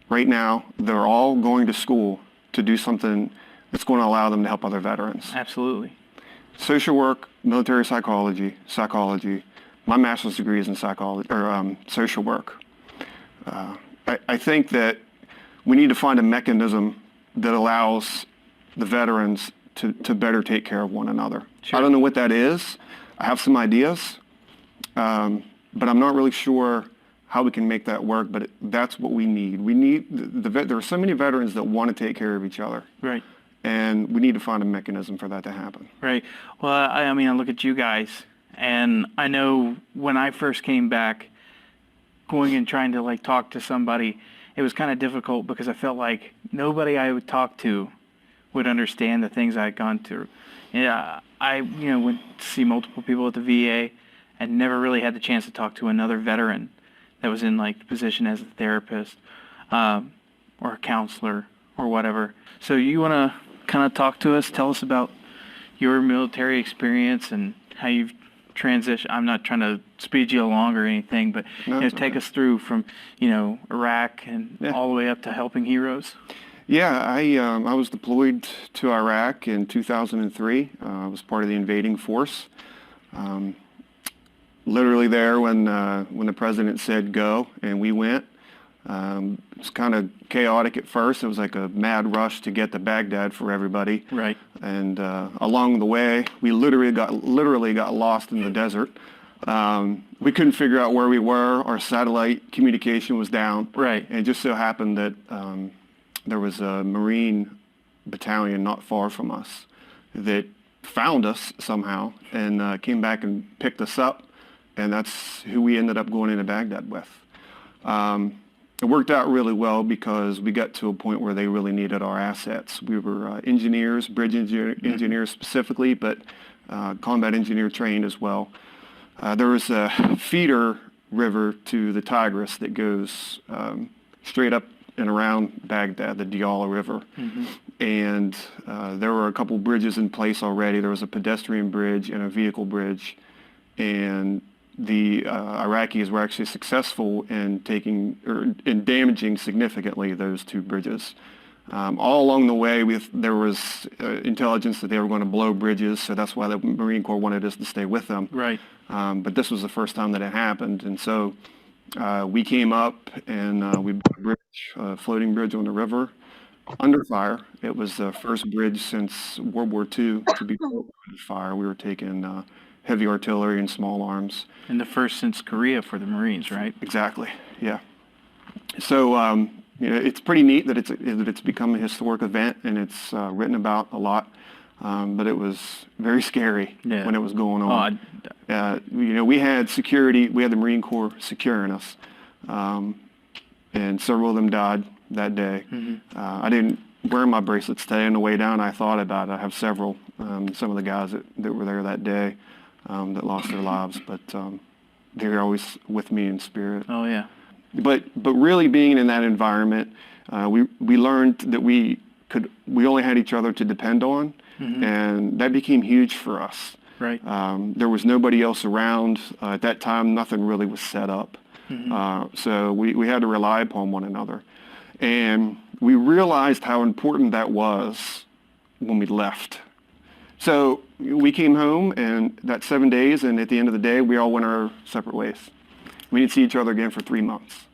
Speaker 7: right now they're all going to school to do something that's going to allow them to help other veterans.
Speaker 3: Absolutely.
Speaker 7: Social work, military psychology, my master's degree is in psychology or social work. I think that we need to find a mechanism that allows the veterans to better take care of one another.
Speaker 3: Sure.
Speaker 7: I don't know what that is. I have some ideas, but I'm not really sure how we can make that work, but that's what we need. We need, there are so many veterans that want to take care of each other.
Speaker 3: Right.
Speaker 7: And we need to find a mechanism for that to happen.
Speaker 3: Right. Well, I mean, I look at you guys, and I know when I first came back, going and trying to like talk to somebody, it was kind of difficult because I felt like nobody I would talk to would understand the things I had gone through. Yeah, I went to see multiple people at the VA and never really had the chance to talk to another veteran that was in like the position as a therapist or a counselor or whatever. So you want to kind of talk to us, tell us about your military experience and how you've transitioned. I'm not trying to speed you along or anything, but take us through from Iraq and all the way up to helping heroes.
Speaker 7: Yeah, I was deployed to Iraq in 2003. I was part of the invading force. Literally there when the president said go, and we went. It was kind of chaotic at first. It was like a mad rush to get to Baghdad for everybody.
Speaker 3: Right.
Speaker 7: And along the way, we literally got lost in the desert. We couldn't figure out where we were. Our satellite communication was down.
Speaker 3: Right.
Speaker 7: And it just so happened that there was a Marine battalion not far from us that found us somehow and came back and picked us up. And that's who we ended up going into Baghdad with. It worked out really well because we got to a point where they really needed our assets. We were engineers, bridge engineers specifically, but combat engineer trained as well. There was a feeder river to the Tigris that goes straight up and around Baghdad, the Diyala River. And there were a couple bridges in place already. There was a pedestrian bridge and a vehicle bridge. And the Iraqis were actually successful in damaging significantly those two bridges. All along the way, there was intelligence that they were going to blow bridges, so that's why the Marine Corps wanted us to stay with them.
Speaker 3: Right.
Speaker 7: But this was the first time that it happened, and so we came up and we built a bridge, floating bridge on the river, under fire. It was the first bridge since World War II to be built under fire. We were taking heavy artillery and small arms.
Speaker 3: And the first since Korea for the Marines, right?
Speaker 7: Exactly, yeah. So it's pretty neat that it's become a historic event and it's written about a lot, but it was very scary when it was going on. We had security, we had the Marine Corps securing us, and several of them died that day. I didn't wear my bracelets today. On the way down, I thought about it. I have several, some of the guys that were there that day that lost their lives, but they're always with me in spirit.
Speaker 3: Oh, yeah.
Speaker 7: But really being in that environment, we learned that we only had each other to depend on, and that became huge for us.
Speaker 3: Right.
Speaker 7: There was nobody else around. At that time, nothing really was set up. So we had to rely upon one another. And we realized how important that was when we left. So we came home, and that 7 days, and at the end of the day, we all went our separate ways. We didn't see each other again for 3 months.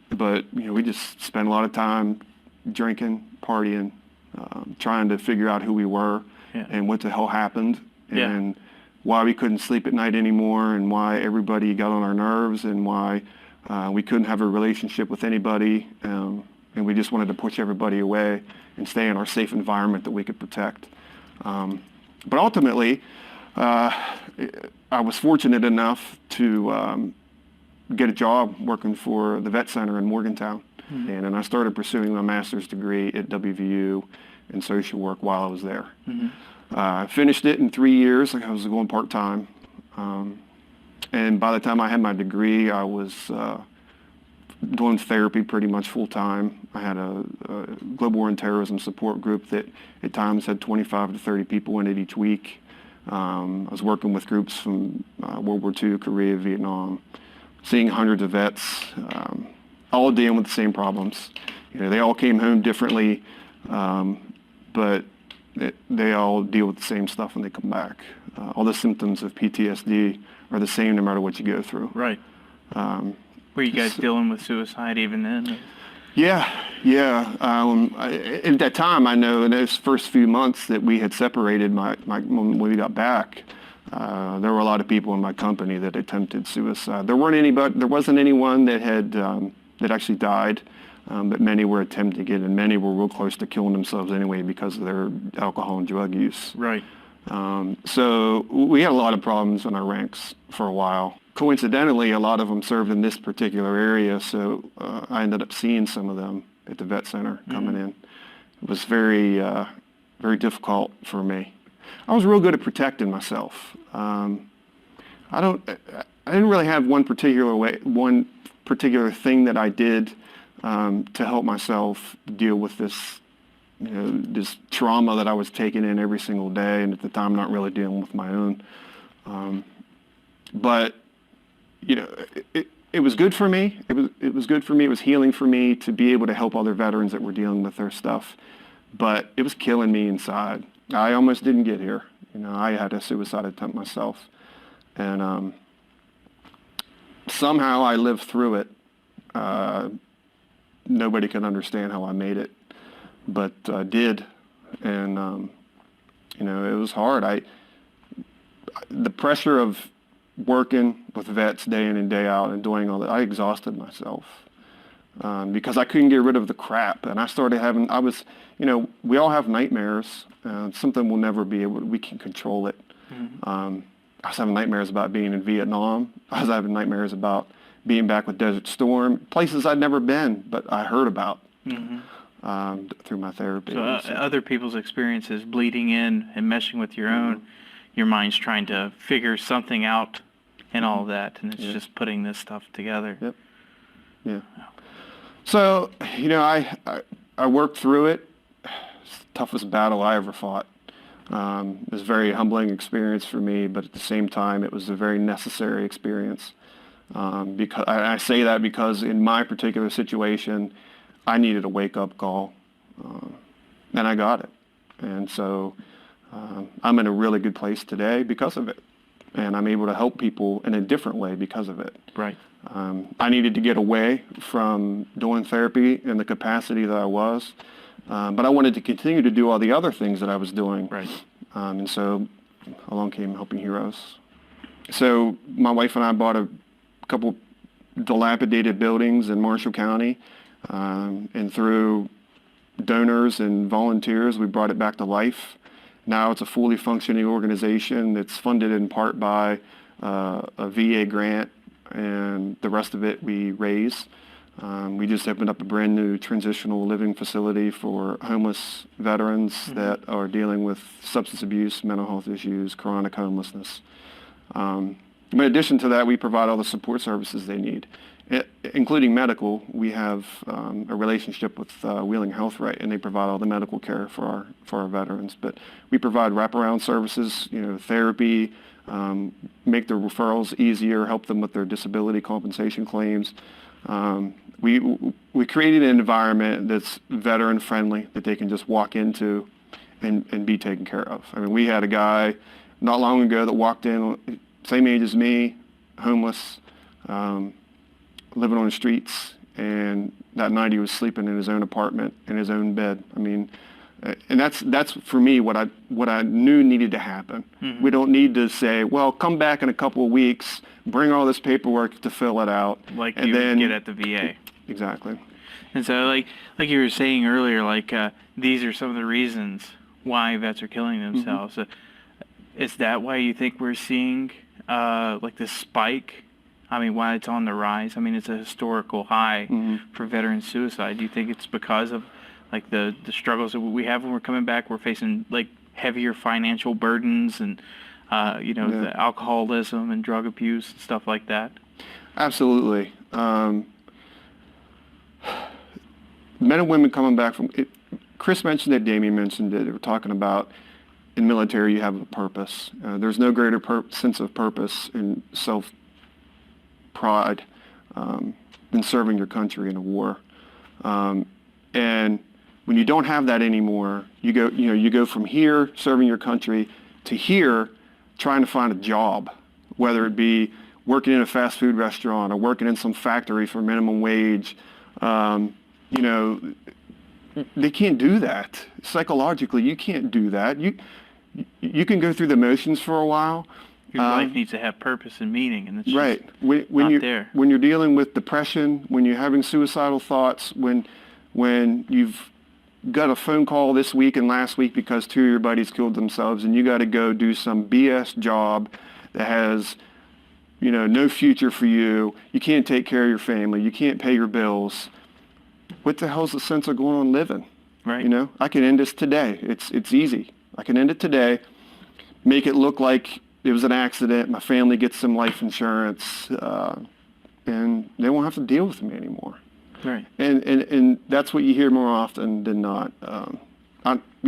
Speaker 7: But we just spent a lot of time drinking, partying, trying to figure out who we were and what the hell happened, and why we couldn't sleep at night anymore, and why everybody got on our nerves, and why we couldn't have a relationship with anybody, and we just wanted to push everybody away and stay in our safe environment that we could protect. But ultimately, I was fortunate enough to get a job working for the Vet Center in Morgantown. And then I started pursuing my master's degree at WVU in social work while I was there. I finished it in 3 years. I was going part-time. And by the time I had my degree, I was doing therapy pretty much full-time. I had a global war and terrorism support group that at times had 25 to 30 people in it each week. I was working with groups from World War II, Korea, Vietnam, seeing hundreds of vets, all dealing with the same problems. They all came home differently, but they all deal with the same stuff when they come back. All the symptoms of PTSD are the same no matter what you go through.
Speaker 3: Right. Were you guys dealing with suicide even then?
Speaker 7: Yeah. At that time, I know in those first few months that we had separated, when we got back, there were a lot of people in my company that attempted suicide. There wasn't anyone that had that actually died, but many were attempting it, and many were real close to killing themselves anyway because of their alcohol and drug use.
Speaker 3: Right.
Speaker 7: So we had a lot of problems in our ranks for a while. Coincidentally, a lot of them served in this particular area, so I ended up seeing some of them at the vet center coming in. It was very, very difficult for me. I was real good at protecting myself. I didn't really have one particular thing that I did to help myself deal with this, this trauma that I was taking in every single day, and at the time not really dealing with my own. But it was good for me. It was good for me. It was healing for me to be able to help other veterans that were dealing with their stuff. But it was killing me inside. I almost didn't get here. I had a suicide attempt myself, and somehow I lived through it. Nobody can understand how I made it, but I did, and it was hard. The pressure of working with vets day in and day out and doing all that, I exhausted myself because I couldn't get rid of the crap. And I started having, we all have nightmares. Something we'll never be able, we can control it. I was having nightmares about being in Vietnam. I was having nightmares about being back with Desert Storm, places I'd never been, but I heard about through my therapy.
Speaker 3: So other people's experiences bleeding in and meshing with your own, your mind's trying to figure something out and all of that, and it's just putting this stuff together.
Speaker 7: Yep. Yeah. So, I worked through it. It's the toughest battle I ever fought. It was a very humbling experience for me, but at the same time, it was a very necessary experience. Because I say that because in my particular situation, I needed a wake-up call, and I got it. And so I'm in a really good place today because of it. And I'm able to help people in a different way because of it.
Speaker 3: Right.
Speaker 7: I needed to get away from doing therapy in the capacity that I was, but I wanted to continue to do all the other things that I was doing.
Speaker 3: Right.
Speaker 7: And so along came Helping Heroes. So my wife and I bought a couple dilapidated buildings in Marshall County, and through donors and volunteers, we brought it back to life. Now it's a fully functioning organization that's funded in part by a VA grant, and the rest of it we raise. We just opened up a brand new transitional living facility for homeless veterans that are dealing with substance abuse, mental health issues, chronic homelessness. In addition to that, we provide all the support services they need, including medical. We have a relationship with Wheeling Health Right, and they provide all the medical care for our veterans. But we provide wraparound services, therapy, make their referrals easier, help them with their disability compensation claims. We created an environment that's veteran friendly, that they can just walk into and be taken care of. I mean, we had a guy not long ago that walked in, same age as me, homeless, living on the streets, and that night he was sleeping in his own apartment, in his own bed. I mean, and that's for me what I knew needed to happen. We don't need to say, well, come back in a couple of weeks, bring all this paperwork to fill it out,
Speaker 3: like
Speaker 7: and
Speaker 3: you
Speaker 7: then
Speaker 3: get at the VA.
Speaker 7: Exactly.
Speaker 3: And so, like you were saying earlier, these are some of the reasons why vets are killing themselves. Is that why you think we're seeing this spike? I mean, why it's on the rise? I mean, it's a historical high for veteran suicide. Do you think it's because of the struggles that we have when we're coming back? We're facing heavier financial burdens and the alcoholism and drug abuse and stuff like that.
Speaker 7: Absolutely. Men and women coming back from it. Chris mentioned it, Damien mentioned it. They were talking about in military, you have a purpose. There's no greater sense of purpose and self-pride than serving your country in a war. And when you don't have that anymore, you go from here serving your country to here trying to find a job, whether it be working in a fast food restaurant or working in some factory for minimum wage. They can't do that. Psychologically, you can't do that. You can go through the motions for a while.
Speaker 3: Your life needs to have purpose and meaning, and it's
Speaker 7: right.
Speaker 3: just
Speaker 7: When
Speaker 3: not there.
Speaker 7: When you're dealing with depression, when you're having suicidal thoughts, when you've got a phone call this week and last week because 2 of your buddies killed themselves, and you got to go do some BS job that has, no future for you. You can't take care of your family. You can't pay your bills. What the hell's the sense of going on living?
Speaker 3: Right.
Speaker 7: I can end this today. It's easy. I can end it today, make it look like it was an accident. My family gets some life insurance, and they won't have to deal with me anymore.
Speaker 3: Right.
Speaker 7: And that's what you hear more often than not. You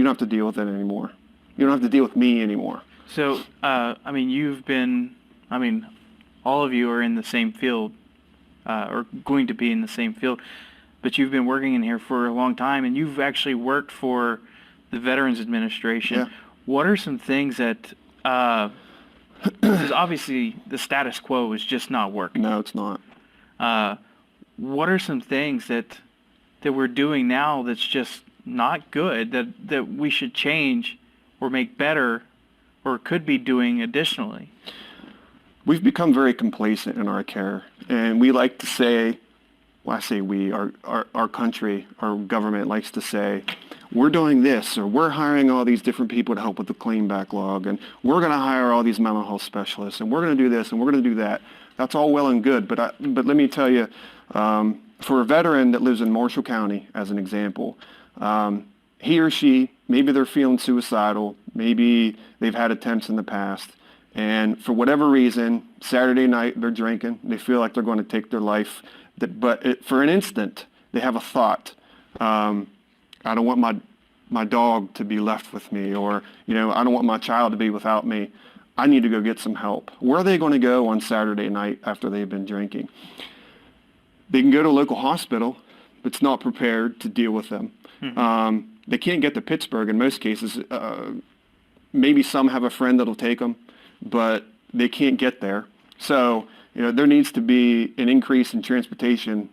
Speaker 7: don't have to deal with it anymore. You don't have to deal with me anymore.
Speaker 3: So, all of you are in the same field, or going to be in the same field, but you've been working in here for a long time, and you've actually worked for the Veterans Administration.
Speaker 7: Yeah.
Speaker 3: What are some things that, because obviously the status quo is just not working.
Speaker 7: No, it's not.
Speaker 3: What are some things that we're doing now that's just not good, that we should change or make better or could be doing additionally?
Speaker 7: We've become very complacent in our care, and we like to say, well, I say we, our country, our government likes to say, we're doing this, or we're hiring all these different people to help with the claim backlog, and we're going to hire all these mental health specialists, and we're going to do this, and we're going to do that. That's all well and good, but let me tell you, for a veteran that lives in Marshall County, as an example, he or she, maybe they're feeling suicidal, maybe they've had attempts in the past, and for whatever reason, Saturday night they're drinking, they feel like they're going to take their life, but for an instant, they have a thought, I don't want my dog to be left with me, or, I don't want my child to be without me. I need to go get some help. Where are they going to go on Saturday night after they've been drinking? They can go to a local hospital that's not prepared to deal with them. Mm-hmm. They can't get to Pittsburgh in most cases. Maybe some have a friend that'll take them, but they can't get there. So, there needs to be an increase in transportation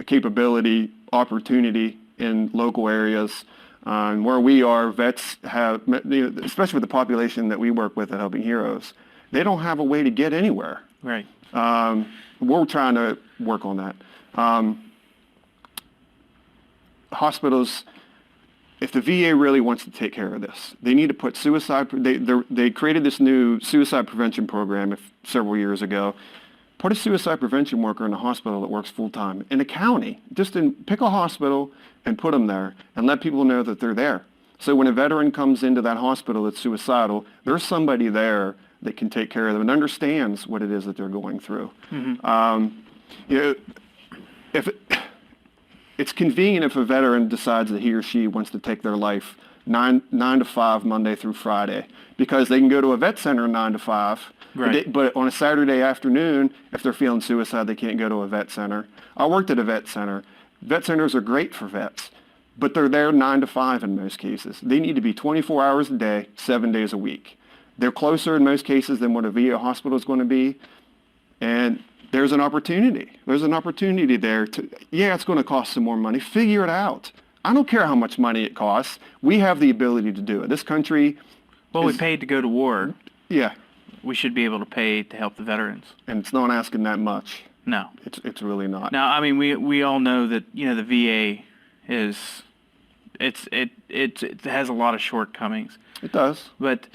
Speaker 7: capability, opportunity in local areas. Where we are, vets have, especially with the population that we work with at Helping Heroes, they don't have a way to get anywhere.
Speaker 3: Right.
Speaker 7: We're trying to work on that. Hospitals, if the VA really wants to take care of this, they need to put suicide. They created this new suicide prevention program several years ago. Put a suicide prevention worker in a hospital that works full time in a county. Pick a hospital and put them there, and let people know that they're there. So when a veteran comes into that hospital that's suicidal, there's somebody there that can take care of them and understands what it is that they're going through. Mm-hmm. If it's convenient if a veteran decides that he or she wants to take their life 9 to 5 Monday through Friday, because they can go to a vet center 9 to 5. Right. But on a Saturday afternoon, if they're feeling suicide, they can't go to a vet center. I worked at a vet center. Vet centers are great for vets, but they're there 9 to 5 in most cases. They need to be 24 hours a day, 7 days a week. They're closer in most cases than what a VA hospital is going to be, and there's an opportunity. There's an opportunity there it's going to cost some more money. Figure it out. I don't care how much money it costs. We have the ability to do it. This country...
Speaker 3: Well, we paid to go to war.
Speaker 7: Yeah.
Speaker 3: We should be able to pay to help the veterans.
Speaker 7: And it's not asking that much.
Speaker 3: No.
Speaker 7: It's really not.
Speaker 3: Now, we all know that, the VA is... It has a lot of shortcomings.
Speaker 7: It does.
Speaker 3: But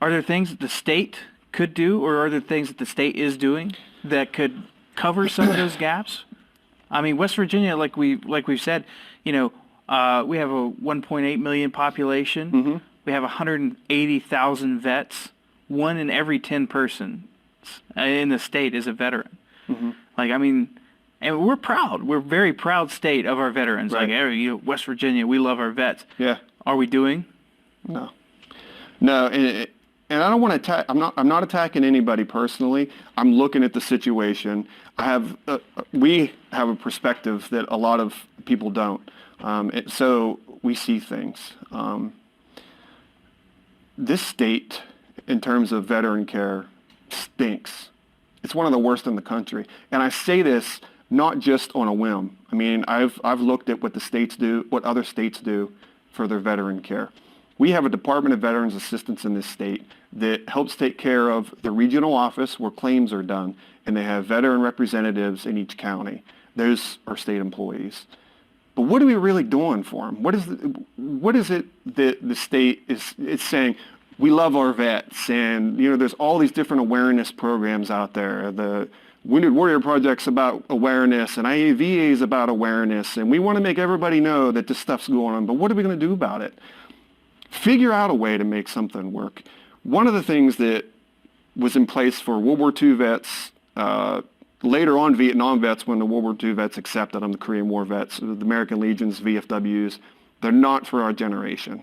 Speaker 3: are there things that the state could do, or are there things that the state is doing that could cover some of those gaps? West Virginia, like we've said, we have a 1.8 million population. Mm-hmm. We have 180,000 vets. 1 in every 10 persons in the state is a veteran. Mm-hmm. And we're proud. We're a very proud state of our veterans. Right. West Virginia, we love our vets.
Speaker 7: Yeah.
Speaker 3: Are we doing?
Speaker 7: No. No, and I don't want to attack. I'm not attacking anybody personally. I'm looking at the situation. We have a perspective that a lot of people don't. So we see things. This state, in terms of veteran care, stinks. It's one of the worst in the country. And I say this not just on a whim. I mean, I've looked at what the states do, what other states do for their veteran care. We have a Department of Veterans Assistance in this state that helps take care of the regional office where claims are done, and they have veteran representatives in each county. Those are state employees. But what are we really doing for them? What is it that the state is saying? We love our vets, and there's all these different awareness programs out there. The Wounded Warrior Project's about awareness, and IAVA is about awareness, and we want to make everybody know that this stuff's going on. But what are we going to do about it? Figure out a way to make something work. One of the things that was in place for World War II vets, later on Vietnam vets, when the World War II vets accepted them, the Korean War vets, the American Legions, VFWs, they're not for our generation.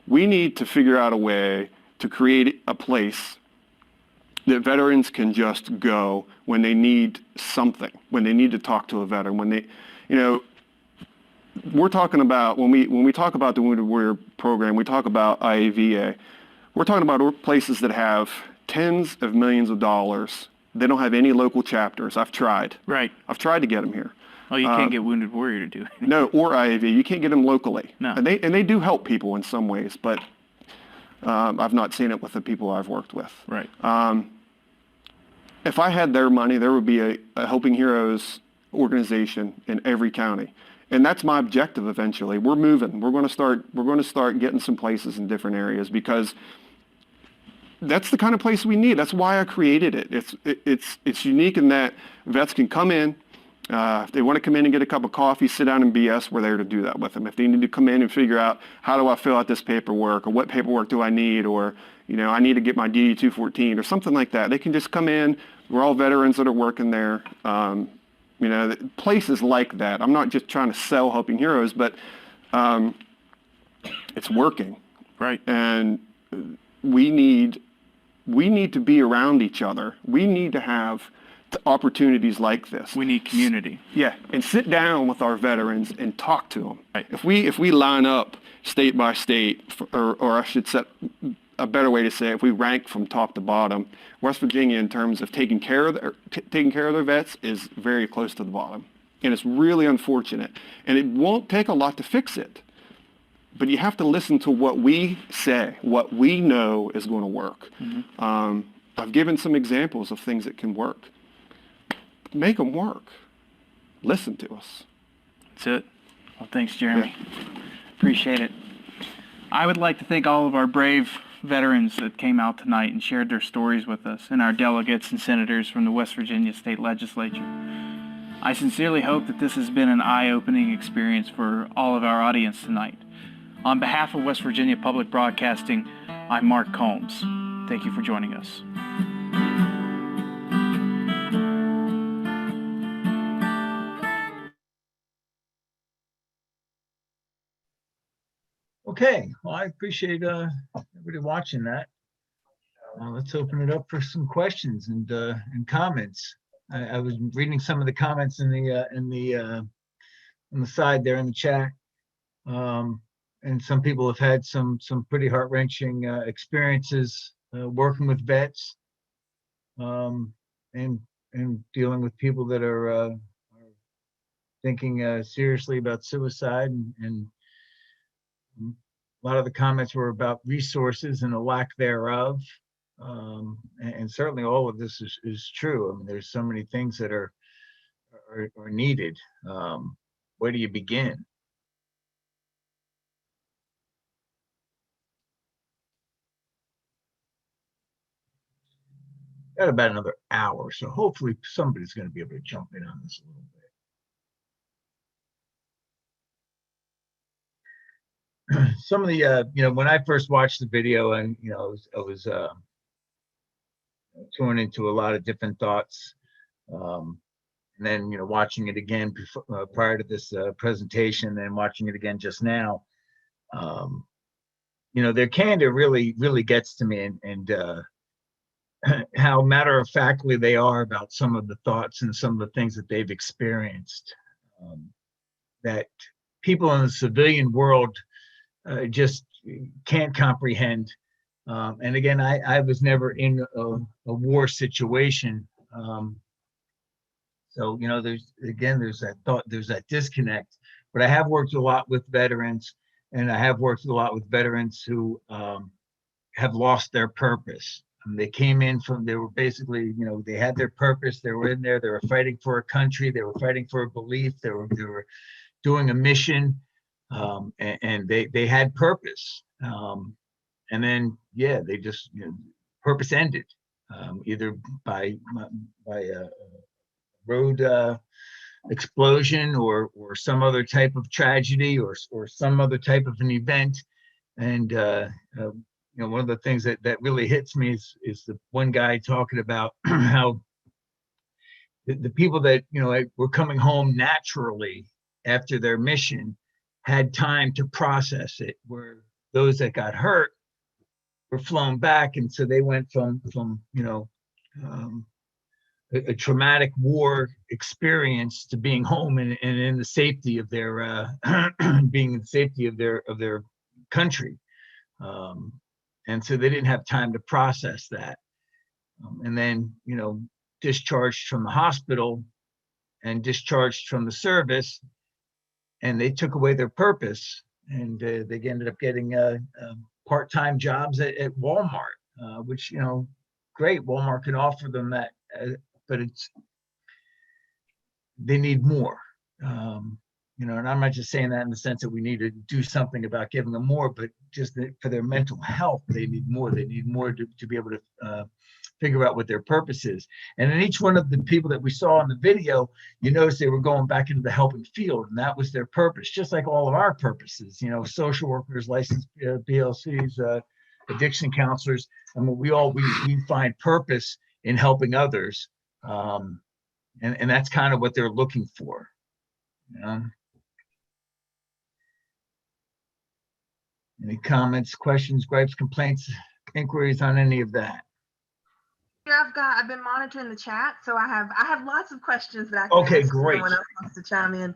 Speaker 7: We need to figure out a way to create a place that veterans can just go when they need something, when they need to talk to a veteran, when they, we're talking about, when we talk about the Wounded Warrior Program, we talk about IAVA, we're talking about places that have tens of millions of dollars. They don't have any local chapters. I've tried.
Speaker 3: Right.
Speaker 7: I've tried to get them here.
Speaker 3: Oh, you can't get Wounded Warrior to do it.
Speaker 7: No, or IAVA. You can't get them locally.
Speaker 3: No.
Speaker 7: And they do help people in some ways, but I've not seen it with the people I've worked with.
Speaker 3: Right.
Speaker 7: If I had their money, there would be a Helping Heroes organization in every county. And that's my objective eventually. We're moving. We're going to start getting some places in different areas because that's the kind of place we need. That's why I created it. It's unique in that vets can come in. If they want to come in and get a cup of coffee, sit down and BS, we're there to do that with them. If they need to come in and figure out how do I fill out this paperwork, or what paperwork do I need, or I need to get my DD-214 or something like that, they can just come in. We're all veterans that are working there. Places like that. I'm not just trying to sell Helping Heroes, but it's working.
Speaker 3: Right.
Speaker 7: And we need to be around each other. We need to have opportunities like this.
Speaker 3: We need community.
Speaker 7: Yeah, and sit down with our veterans and talk to them.
Speaker 3: Right.
Speaker 7: If we line up state by state, or I should set a better way to say it, if we rank from top to bottom, West Virginia in terms of taking care of their vets is very close to the bottom, and it's really unfortunate. And it won't take a lot to fix it, but you have to listen to what we say, what we know is going to work. Mm-hmm. I've given some examples of things that can work. Make them work. Listen to us.
Speaker 3: That's it. Well, thanks, Jeremy. Yeah. Appreciate it. I would like to thank all of our brave veterans that came out tonight and shared their stories with us, and our delegates and senators from the West Virginia State Legislature. I sincerely hope that this has been an eye-opening experience for all of our audience tonight. On behalf of West Virginia Public Broadcasting, I'm Mark Combs. Thank you for joining us.
Speaker 2: Okay, well, I appreciate everybody watching that. Let's open it up for some questions and comments. I was reading some of the comments on the side there in the chat, and some people have had some pretty heart-wrenching experiences working with vets, and dealing with people that are thinking seriously about suicide, and a lot of the comments were about resources and a lack thereof. And certainly all of this is true. I mean, there's so many things that are needed. Where do you begin? Got about another hour, so hopefully somebody's going to be able to jump in on this a little bit. Some of the, when I first watched the video, and I was torn into a lot of different thoughts, and then watching it again before, prior to this presentation, and watching it again just now, their candor really gets to me, and how matter-of-factly they are about some of the thoughts and some of the things that they've experienced, that people in the civilian world just can't comprehend. And again, I was never in a war situation. So, there's that thought, there's that disconnect. But I have worked a lot with veterans, and I have worked a lot with veterans who have lost their purpose. They came in they were basically, they had their purpose. They were in there. They were fighting for a country. They were fighting for a belief. They were doing a mission, and they had purpose. And then, they just, purpose ended, either by a road explosion or some other type of tragedy or some other type of an event. And one of the things that really hits me is the one guy talking about how the people that were coming home naturally after their mission had time to process it, where those that got hurt were flown back, and so they went from a traumatic war experience to being home and in the safety of their being in the safety of their country, and so they didn't have time to process that, and then discharged from the hospital and discharged from the service, and they took away their purpose, and they ended up getting part-time jobs at Walmart, which great, Walmart can offer them that, but they need more. And I'm not just saying that in the sense that we need to do something about giving them more, but just for their mental health, they need more. They need more to be able to figure out what their purpose is. And in each one of the people that we saw in the video, you notice they were going back into the helping field, and that was their purpose, just like all of our purposes, social workers, licensed BLCs, addiction counselors. I mean, we find purpose in helping others. And that's kind of what they're looking for. Any comments, questions, gripes, complaints, inquiries on any of that?
Speaker 1: Yeah, I've been monitoring the chat, so I have lots of questions that I can
Speaker 2: Okay,
Speaker 1: ask
Speaker 2: great.
Speaker 1: Someone else wants to chime in.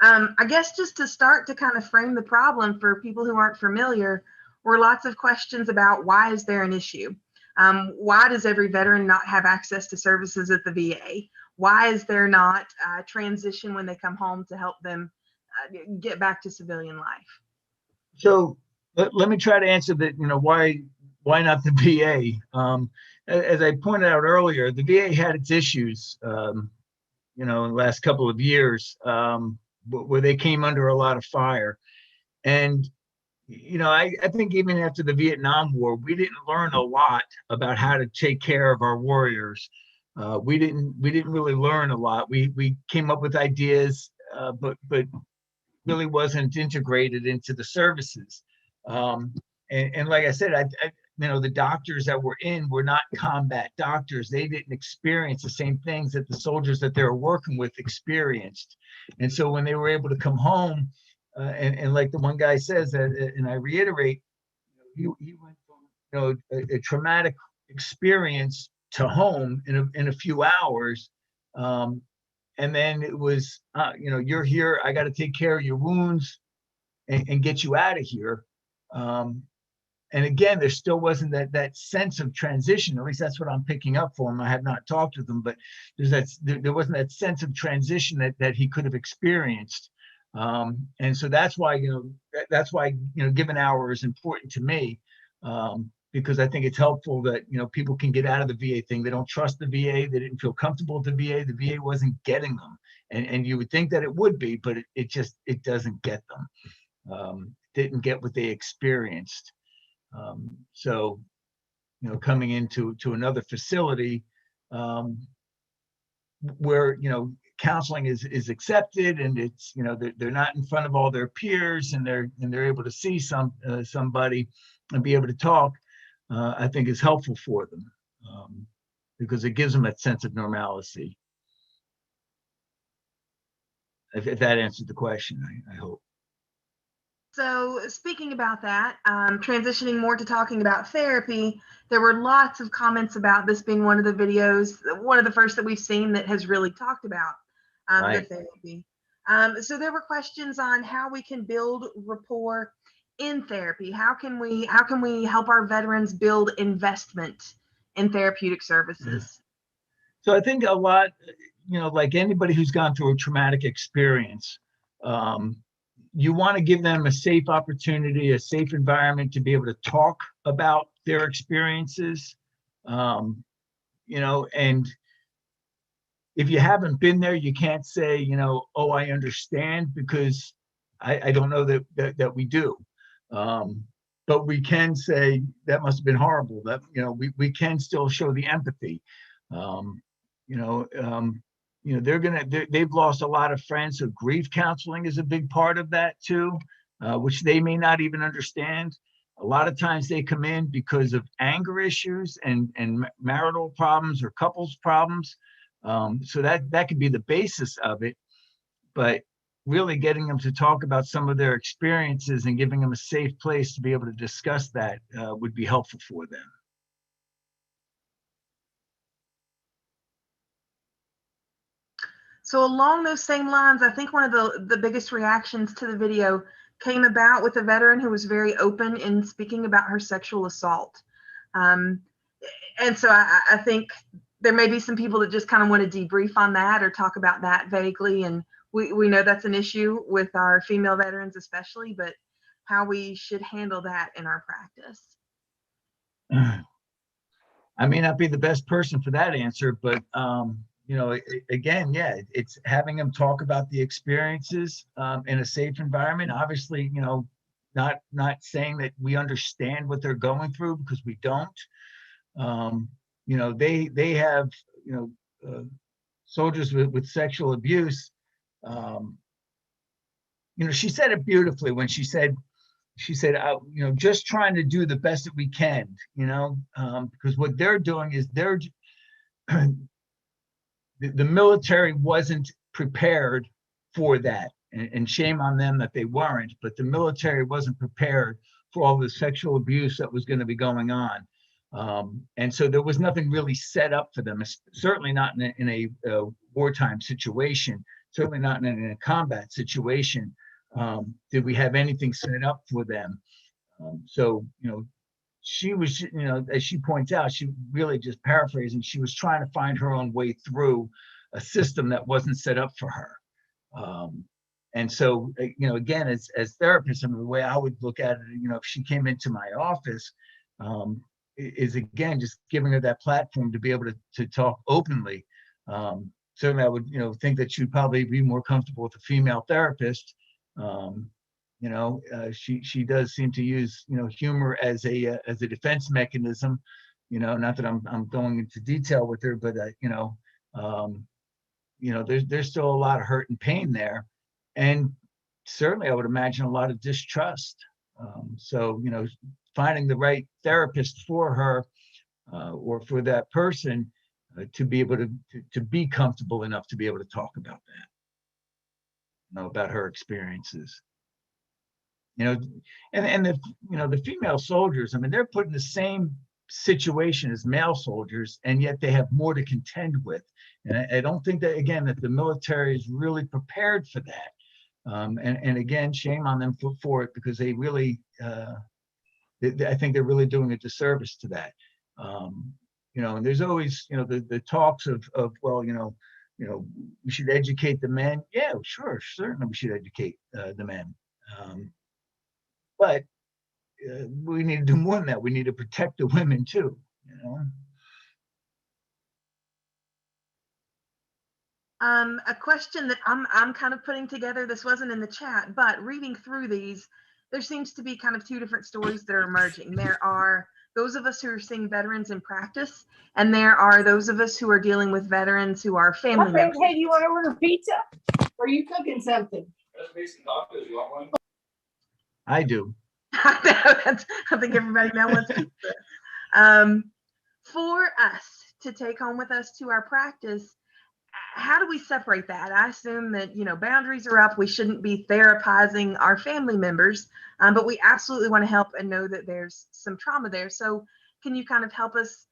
Speaker 1: I guess just to start to kind of frame the problem for people who aren't familiar, were lots of questions about why is there an issue? Why does every veteran not have access to services at the VA? Why is there not transition when they come home to help them get back to civilian life?
Speaker 2: So let me try to answer that. Why not the VA? As I pointed out earlier, the VA had its issues, in the last couple of years, where they came under a lot of fire. And, I think even after the Vietnam War, we didn't learn a lot about how to take care of our warriors. We didn't really learn a lot. We came up with ideas, but really wasn't integrated into the services. And like I said, the doctors that were in were not combat doctors. They didn't experience the same things that the soldiers that they were working with experienced. And so when they were able to come home, and like the one guy says, and I reiterate, he went from a traumatic experience to home in a few hours. And then it was, you're here, I got to take care of your wounds and get you out of here. And again, there still wasn't that sense of transition. At least that's what I'm picking up for him. I have not talked with him, but there wasn't that sense of transition that he could have experienced. And so that's why, give an hour is important to me, because I think it's helpful that, people can get out of the VA thing. They don't trust the VA. They didn't feel comfortable with the VA. The VA wasn't getting them. And you would think that it would be, but it doesn't get them. Didn't get what they experienced. So, coming into another facility, where, counseling is accepted, and it's, they're not in front of all their peers, and they're able to see somebody and be able to talk, I think is helpful for them, because it gives them that sense of normalcy. If that answered the question, I hope.
Speaker 1: So speaking about that, transitioning more to talking about therapy, there were lots of comments about this being one of the videos, one of the first that we've seen that has really talked about the
Speaker 2: Right.
Speaker 1: therapy. So there were questions on how we can build rapport in therapy. How can we help our veterans build investment in therapeutic services?
Speaker 2: So I think a lot, like anybody who's gone through a traumatic experience, you want to give them a safe opportunity, a safe environment to be able to talk about their experiences. And if you haven't been there, you can't say, oh, I understand, because I don't know that we do. But we can say that must have been horrible. That, we can still show the empathy. They've lost a lot of friends, so grief counseling is a big part of that too, which they may not even understand. A lot of times they come in because of anger issues and marital problems or couples problems. So that could be the basis of it, but really getting them to talk about some of their experiences and giving them a safe place to be able to discuss that would be helpful for them.
Speaker 1: So along those same lines, I think one of the biggest reactions to the video came about with a veteran who was very open in speaking about her sexual assault. And so I think there may be some people that just kind of want to debrief on that or talk about that vaguely. And we know that's an issue with our female veterans especially, but how we should handle that in our practice.
Speaker 2: I may not be the best person for that answer, but again, yeah, it's having them talk about the experiences in a safe environment. Obviously, not saying that we understand what they're going through, because we don't. They have soldiers with sexual abuse. She said it beautifully when she said, just trying to do the best that we can, because what they're doing is the military wasn't prepared for that, and shame on them that they weren't, but the military wasn't prepared for all the sexual abuse that was going to be going on. And so there was nothing really set up for them, certainly not in a wartime situation, certainly not in a combat situation. Did we have anything set up for them? She was, as she points out, she really, just paraphrasing, she was trying to find her own way through a system that wasn't set up for her. And so, again, as therapists, the way I would look at it, if she came into my office, is again, just giving her that platform to be able to talk openly. Certainly I would, think that she'd probably be more comfortable with a female therapist. She does seem to use, humor as a defense mechanism, not that I'm going into detail with her, but there's still a lot of hurt and pain there. And certainly I would imagine a lot of distrust. So, finding the right therapist for her or for that person to be able to be comfortable enough to be able to talk about that, about her experiences. And the female soldiers, they're put in the same situation as male soldiers, and yet they have more to contend with. And I don't think that, again, that the military is really prepared for that. And again, shame on them for it, because they really, I think they're really doing a disservice to that. And there's always, the talks of well, we should educate the men. Yeah, sure, certainly we should educate the men. But we need to do more than that. We need to protect the women too,
Speaker 1: A question that I'm kind of putting together, this wasn't in the chat, but reading through these, there seems to be kind of two different stories that are emerging. There are those of us who are seeing veterans in practice, and there are those of us who are dealing with veterans who are family members.
Speaker 8: Hey, do you want to order pizza? Or are you cooking something?
Speaker 2: I do.
Speaker 1: I think everybody now wants pizza. For us to take home with us to our practice, how do we separate that? I assume that, boundaries are up. We shouldn't be therapizing our family members, but we absolutely want to help and know that there's some trauma there. So can you kind of help us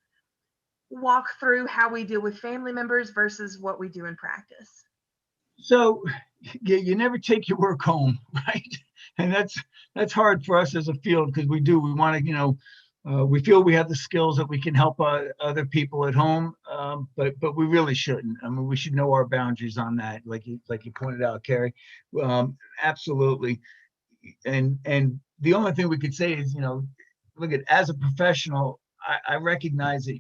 Speaker 1: walk through how we deal with family members versus what we do in practice?
Speaker 2: So you never take your work home, right? And that's hard for us as a field, because we want to, we feel we have the skills that we can help other people at home, but we really shouldn't. I mean, we should know our boundaries on that, like you pointed out, Carrie. Absolutely. And the only thing we could say is, look, as a professional, I recognize that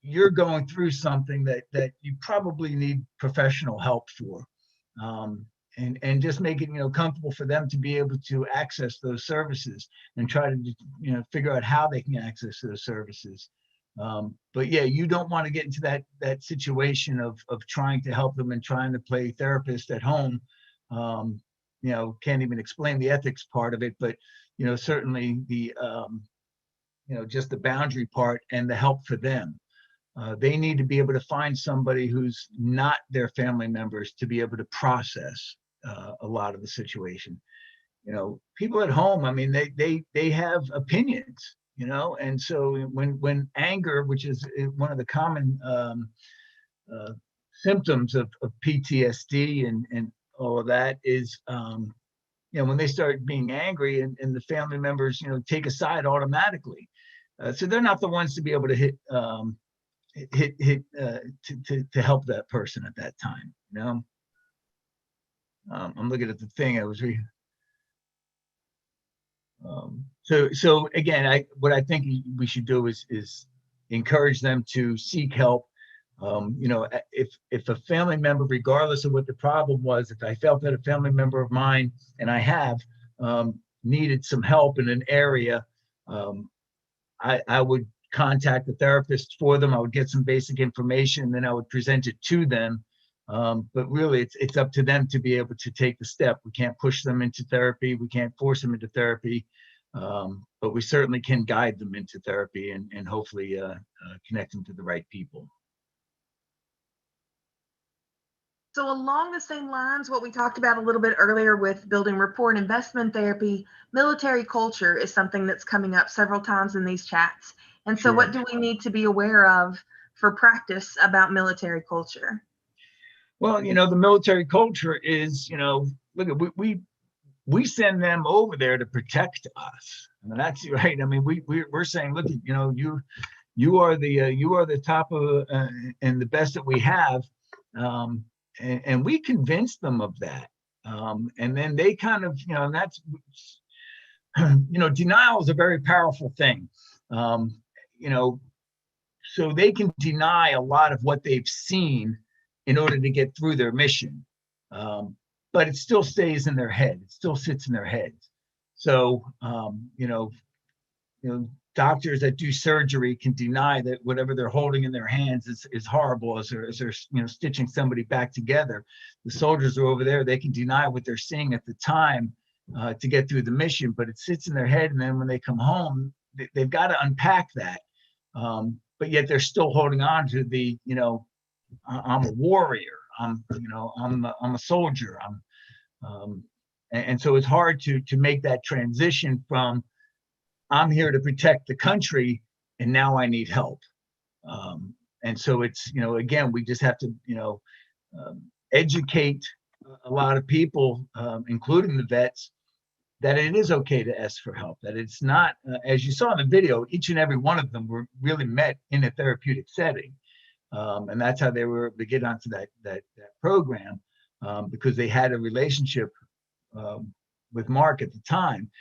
Speaker 2: you're going through something that you probably need professional help for. And just make it, comfortable for them to be able to access those services, and try to, figure out how they can access those services. But yeah, you don't want to get into that situation of trying to help them and trying to play therapist at home. Can't even explain the ethics part of it, but, certainly the, just the boundary part and the help for them. They need to be able to find somebody who's not their family members to be able to process a lot of the situation. People at home, I mean, they have opinions, and so when anger, which is one of the common symptoms of PTSD and all of that, is when they start being angry, and the family members, take a side automatically. So they're not the ones to be able to hit to help that person at that time. I'm looking at the thing I was reading. So again, what I think we should do is encourage them to seek help. If a family member, regardless of what the problem was, if I felt that a family member of mine, and I have, needed some help in an area, I would contact the therapist for them. I would get some basic information, and then I would present it to them. But really, it's up to them to be able to take the step. We can't push them into therapy. We can't force them into therapy. But we certainly can guide them into therapy, and hopefully connect them to the right people.
Speaker 1: So along the same lines, what we talked about a little bit earlier with building rapport and investment therapy, military culture is something that's coming up several times in these chats. And so what do we need to be aware of for practice about military culture?
Speaker 2: Well, the military culture is, look, we send them over there to protect us. I mean, that's right. I mean, we're saying, look, you are the top of and the best that we have. And we convince them of that. And then they kind of, and that's, denial is a very powerful thing. So they can deny a lot of what they've seen in order to get through their mission. But it still stays in their head. It still sits in their heads. So, doctors that do surgery can deny that whatever they're holding in their hands is horrible as they're stitching somebody back together. The soldiers are over there, they can deny what they're seeing at the time to get through the mission, but it sits in their head, and then when they come home, they've got to unpack that. But yet they're still holding on to the, I'm a warrior, I'm a soldier, and so it's hard to make that transition from I'm here to protect the country, and now I need help. And so it's, again, we just have to, educate a lot of people, including the vets, that it is okay to ask for help, that it's not, as you saw in the video, each and every one of them were really met in a therapeutic setting. And that's how they were able to get onto that program, because they had a relationship with Mark at the time.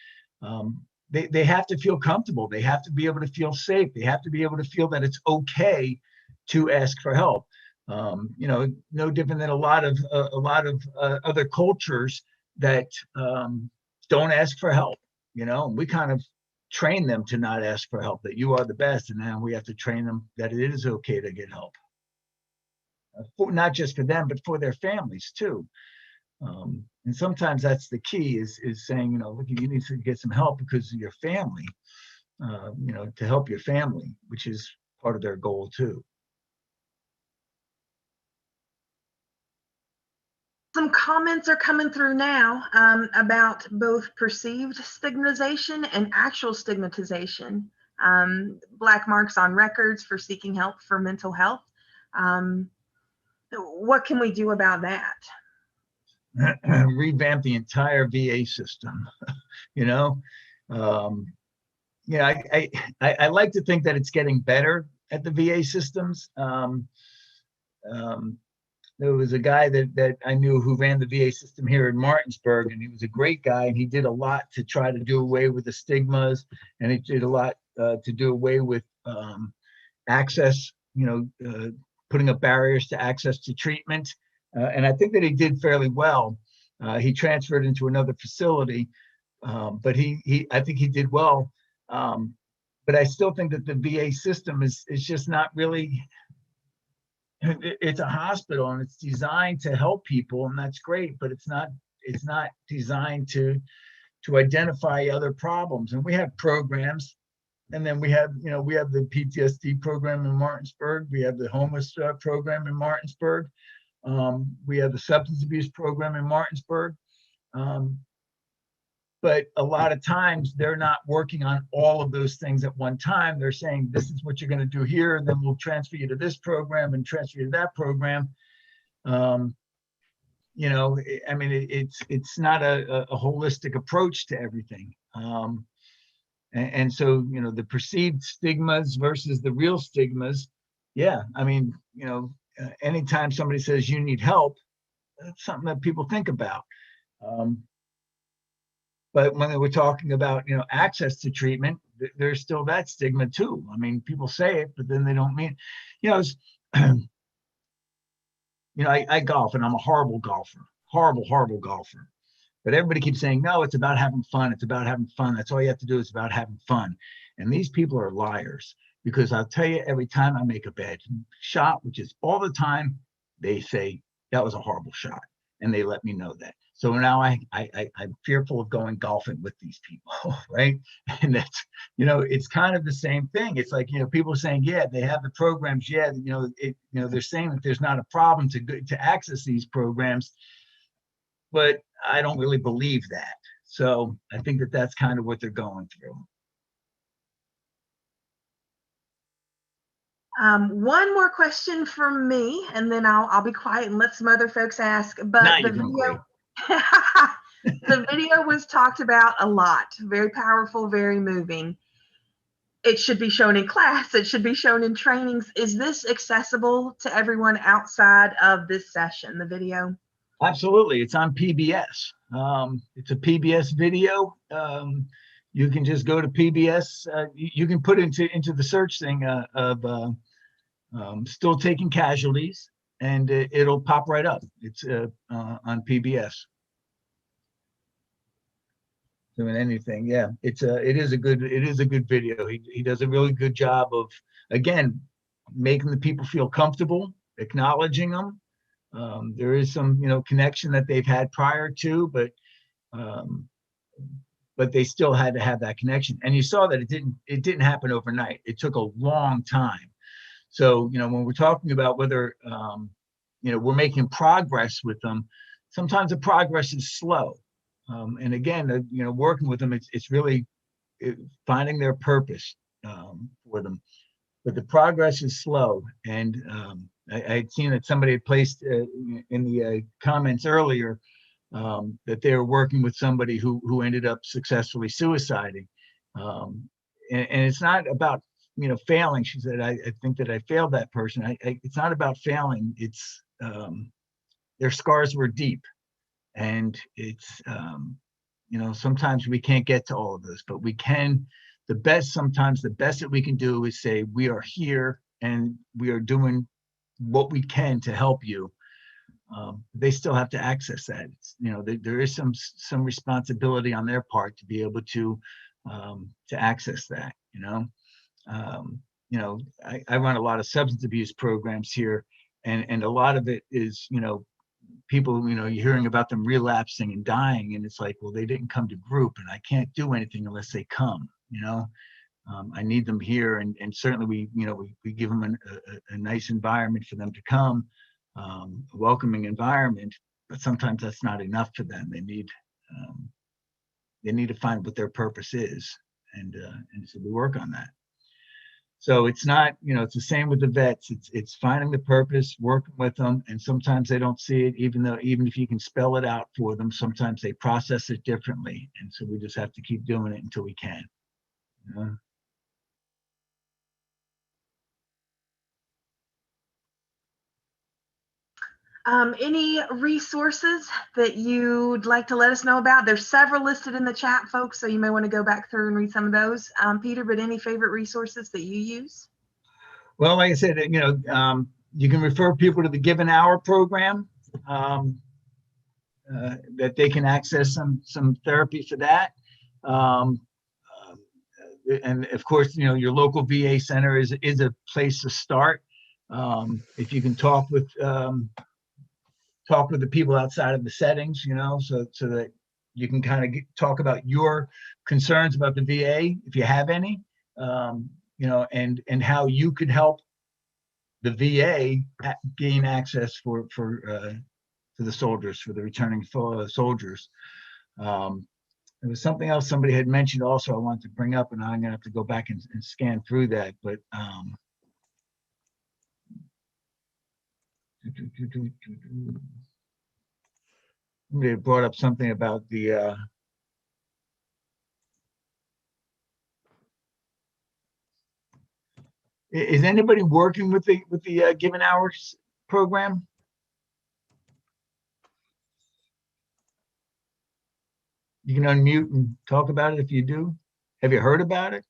Speaker 2: They have to feel comfortable. They have to be able to feel safe. They have to be able to feel that it's okay to ask for help. No different than a lot of other cultures that don't ask for help. We kind of train them to not ask for help, that you are the best, and now we have to train them that it is okay to get help, not just for them, but for their families too. And sometimes that's the key, is saying, look, you need to get some help because of your family, to help your family, which is part of their goal too.
Speaker 1: Some comments are coming through now about both perceived stigmatization and actual stigmatization. Black marks on records for seeking help for mental health. What can we do about that?
Speaker 2: Revamp the entire VA system. You know, yeah, I like to think that it's getting better at the VA systems. There was a guy that I knew who ran the VA system here in Martinsburg, and he was a great guy, and he did a lot to try to do away with the stigmas, and he did a lot to do away with access, putting up barriers to access to treatment. And I think that he did fairly well. He transferred into another facility, but I think he did well. But I still think that the VA system is just not really, it's a hospital and it's designed to help people, and that's great, but it's not designed to identify other problems. And we have programs, and then we have the PTSD program in Martinsburg, we have the homeless program in Martinsburg, we have the substance abuse program in Martinsburg. But a lot of times they're not working on all of those things at one time. They're saying, this is what you're going to do here, and then we'll transfer you to this program and transfer you to that program. It's not a holistic approach to everything. And so, the perceived stigmas versus the real stigmas. Yeah. Anytime somebody says you need help, that's something that people think about. But when we're talking about, access to treatment, there's still that stigma too. I mean, people say it, but then they don't mean, I golf, and I'm a horrible golfer, horrible golfer. But everybody keeps saying, no, it's about having fun. It's about having fun. That's all you have to do is about having fun. And these people are liars, because I'll tell you, every time I make a bad shot, which is all the time, they say that was a horrible shot. And they let me know that. So now I'm fearful of going golfing with these people, right? And that's, it's kind of the same thing. It's like, people are saying, yeah, they have the programs. Yeah, they're saying that there's not a problem to access these programs, but I don't really believe that. So I think that that's kind of what they're going through.
Speaker 1: One more question from me, and then I'll be quiet and let some other folks ask. But the video, the video was talked about a lot. Very powerful, very moving. It should be shown in class. It should be shown in trainings. Is this accessible to everyone outside of this session, the video?
Speaker 2: Absolutely. It's on PBS. It's a PBS video. You can just go to PBS. You can put into the search thing of still taking casualties, and it'll pop right up. It's on PBS. Doing anything, yeah. It is a good video. He does a really good job of, again, making the people feel comfortable, acknowledging them. There is some connection that they've had prior to, but they still had to have that connection. And you saw that it didn't happen overnight. It took a long time. So when we're talking about whether we're making progress with them, sometimes the progress is slow. And again, working with them, it's really finding their purpose for them. But the progress is slow. And I had seen that somebody had placed in the comments earlier that they were working with somebody who ended up successfully suiciding. And it's not about failing. She said, I think that I failed that person. It's not about failing. It's their scars were deep. And it's, sometimes we can't get to all of this, but we can. Sometimes the best that we can do is say, we are here and we are doing what we can to help you. They still have to access that. There is some responsibility on their part to be able to access that. I run a lot of substance abuse programs here, and a lot of it is, people, you're hearing about them relapsing and dying, and it's like, well, they didn't come to group, and I can't do anything unless they come. I need them here, and certainly we give them a nice environment for them to come, a welcoming environment. but sometimes that's not enough for them. They need to find what their purpose is, and so we work on that. So it's not, it's the same with the vets. It's finding the purpose, working with them, and sometimes they don't see it, even if you can spell it out for them, sometimes they process it differently, and so we just have to keep doing it until we can.
Speaker 1: Any resources that you'd like to let us know about? There's several listed in the chat, folks, so you may want to go back through and read some of those. Peter, but any favorite resources that you use?
Speaker 2: Well, like I said, you can refer people to the Given Hour program, that they can access some therapy for that. And of course, your local VA center is a place to start. If you can talk with the people outside of the settings, so that you can kind of talk about your concerns about the VA, if you have any, and how you could help the VA gain access for the soldiers, for the returning soldiers. There was something else somebody had mentioned also I wanted to bring up, and I'm gonna have to go back and scan through that, but somebody brought up something about the is anybody working with the Given Hours program? You can unmute and talk about it if you do. Have you heard about it?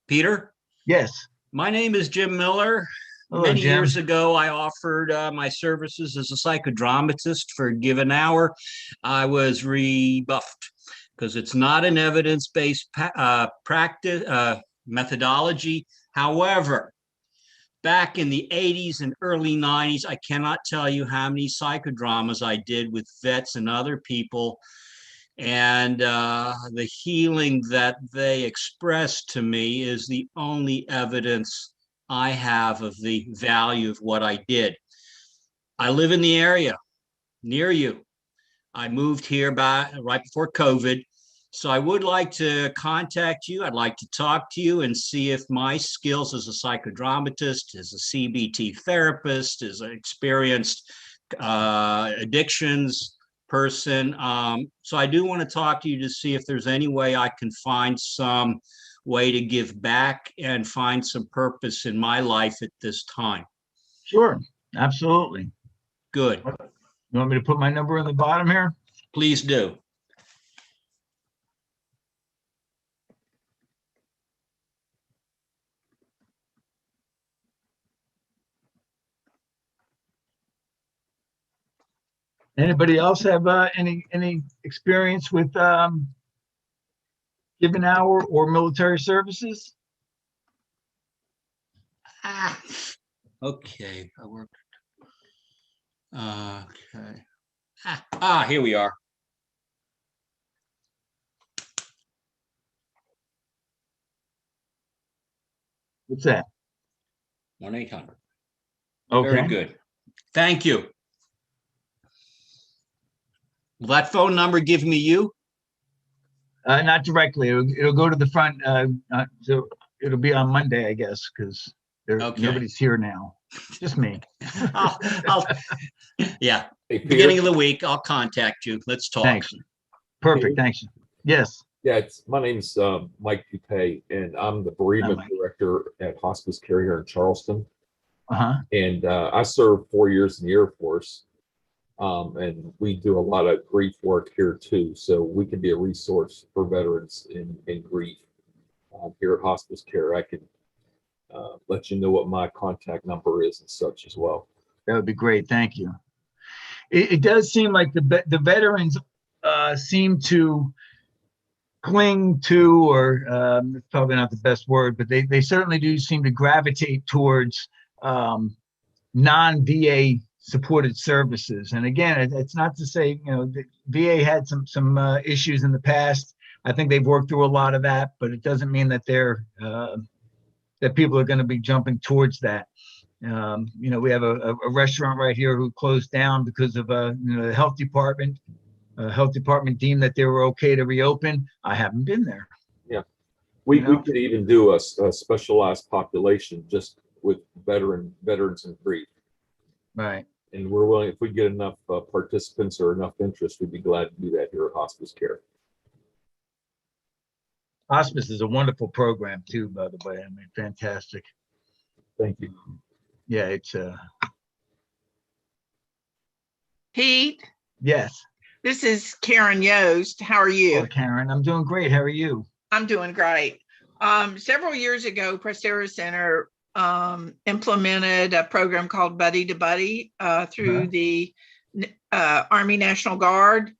Speaker 9: Peter?
Speaker 2: Yes.
Speaker 9: My name is Jim Miller.
Speaker 2: Hello,
Speaker 9: Many
Speaker 2: Jim.
Speaker 9: years ago, I offered my services as a psychodramatist for a given hour. I was rebuffed because it's not an evidence-based practice methodology. However, back in the 80s and early 90s, I cannot tell you how many psychodramas I did with vets and other people. And the healing that they expressed to me is the only evidence I have of the value of what I did. I live in the area near you. I moved here right before COVID. So I would like to contact you. I'd like to talk to you and see if my skills as a psychodramatist, as a CBT therapist, as an experienced addictions person. So I do want to talk to you to see if there's any way I can find some way to give back and find some purpose in my life at this time.
Speaker 2: Sure, absolutely.
Speaker 9: Good.
Speaker 2: You want me to put my number on the bottom here?
Speaker 9: Please do.
Speaker 2: Anybody else have any experience with Given Hour or military services?
Speaker 9: Okay, I worked. Okay. Here we are.
Speaker 2: What's that?
Speaker 9: 1-800.
Speaker 2: Okay.
Speaker 9: Very good. Thank you. Will that phone number give me you?
Speaker 2: Not directly. It'll go to the front. So it'll be on Monday, I guess, because nobody's here now. Just me.
Speaker 9: Yeah.
Speaker 10: Hey, Peter.
Speaker 9: Beginning of the week, I'll contact you. Let's talk.
Speaker 2: Thanks. Perfect.
Speaker 10: Peter?
Speaker 2: Thanks. Yes.
Speaker 10: Yeah, my name's Mike Dupay, and I'm the bereavement director at Hospice Care here in Charleston. And I served 4 years in the Air Force, and we do a lot of grief work here too. So we can be a resource for veterans in grief here at Hospice Care. I can let you know what my contact number is and such as well.
Speaker 2: That would be great. Thank you. It does seem like the veterans seem to cling to, or it's probably not the best word, but they certainly do seem to gravitate towards non-VA supported services. And again, it's not to say, the VA had some issues in the past. I think they've worked through a lot of that, but it doesn't mean that they're that people are going to be jumping towards that. We have a restaurant right here who closed down because of the health department. Health department deemed that they were okay to reopen. I haven't been there.
Speaker 10: Yeah, we could even do a specialized population just with veterans in grief.
Speaker 2: Right.
Speaker 10: And we're willing, if we get enough participants or enough interest, we'd be glad to do that here at Hospice Care.
Speaker 2: Hospice is a wonderful program too, by the way. I mean, fantastic.
Speaker 10: Thank you.
Speaker 2: Yeah, it's
Speaker 8: Pete,
Speaker 2: yes.
Speaker 8: this is Karen Yost. How are you?
Speaker 2: Oh, Karen, I'm doing great. How are you?
Speaker 8: I'm doing great. Several years ago, Prestera Center implemented a program called Buddy to Buddy through the Army National Guard.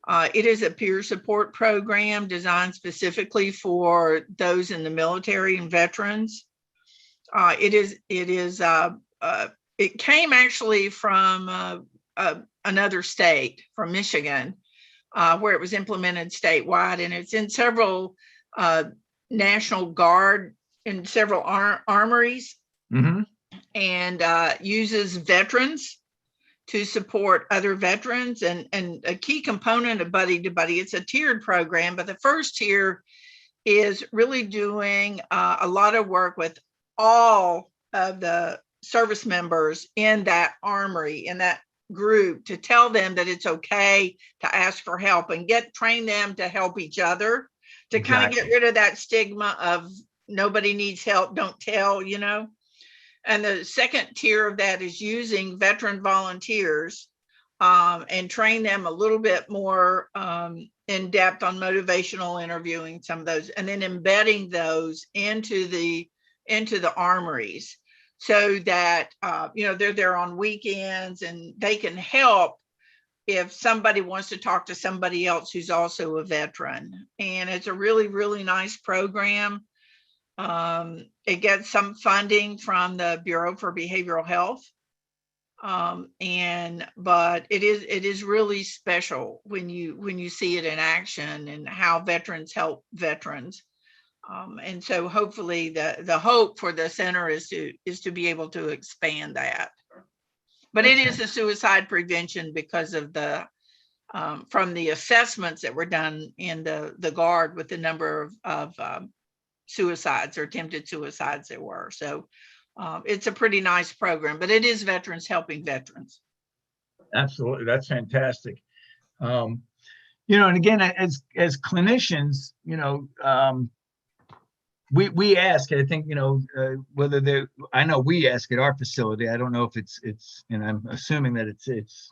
Speaker 8: It is a peer support program designed specifically for those in the military and veterans. It came actually from another state, from Michigan, where it was implemented statewide, and it's in several National Guard in several armories, and uses veterans to support other veterans. And a key component of Buddy to Buddy, it's a tiered program, but the first tier is really doing a lot of work with all of the service members in that armory, in that group, to tell them that it's okay to ask for help and train them to help each other, to kind of get rid of that stigma of nobody needs help, don't tell, And the second tier of that is using veteran volunteers and train them a little bit more in depth on motivational interviewing, some of those, and then embedding those into the armories, so that they're there on weekends and they can help if somebody wants to talk to somebody else who's also a veteran. And it's a really, really nice program. It gets some funding from the Bureau for Behavioral Health. But it is really special when you see it in action and how veterans help veterans. And so hopefully the hope for the center is to be able to expand that. But it is a suicide prevention because of from the assessments that were done in the Guard with the number of suicides or attempted suicides there were. So it's a pretty nice program, but it is veterans helping veterans.
Speaker 2: Absolutely. That's fantastic. And again, as clinicians, we ask, I think, whether I know we ask at our facility, I don't know if it's, and I'm assuming that it's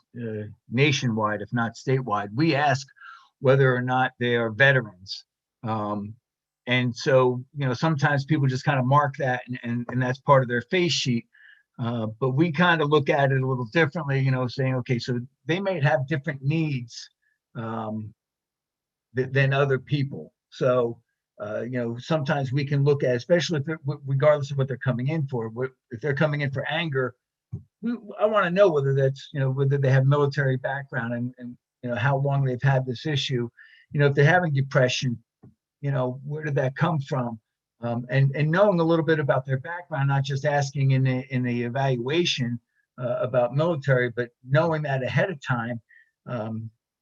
Speaker 2: nationwide, if not statewide. We ask whether or not they are veterans. And so, sometimes people just kind of mark that and that's part of their face sheet. But we kind of look at it a little differently, saying, okay, so they may have different needs than other people. So, sometimes we can look at, especially if regardless of what they're coming in for, if they're coming in for anger, I want to know whether that's, whether they have military background and how long they've had this issue. If they're having depression, where did that come from? And knowing a little bit about their background, not just asking in the evaluation about military, but knowing that ahead of time,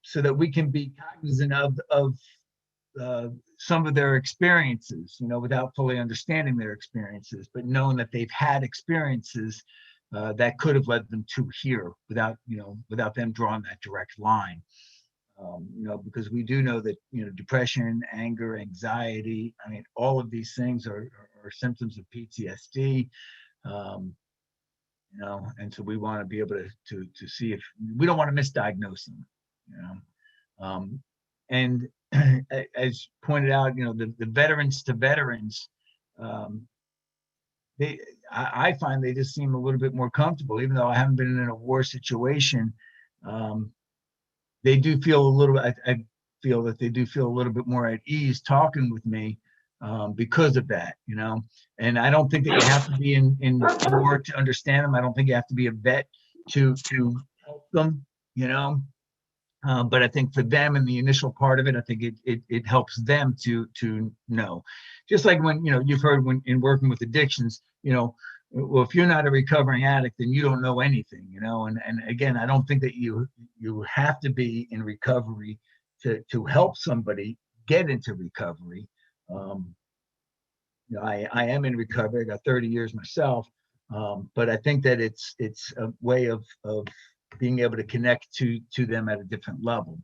Speaker 2: so that we can be cognizant of some of their experiences, without fully understanding their experiences, but knowing that they've had experiences that could have led them to here without them drawing that direct line. Because we do know that, depression, anger, anxiety, all of these things are symptoms of PTSD, and so we want to be able to see if we don't want to misdiagnose them, and as pointed out, the veterans to veterans, I find they just seem a little bit more comfortable, even though I haven't been in a war situation. They do feel a little. I feel that they do feel a little bit more at ease talking with me because of that, And I don't think that you have to be in war to understand them. I don't think you have to be a vet to help them, But I think for them in the initial part of it, I think it helps them to know. Just like when, you've heard when in working with addictions, well, if you're not a recovering addict, then you don't know anything, and again, I don't think that you have to be in recovery to help somebody get into recovery. I am in recovery. I got 30 years myself, but I think that it's a way of being able to connect to them at a different level.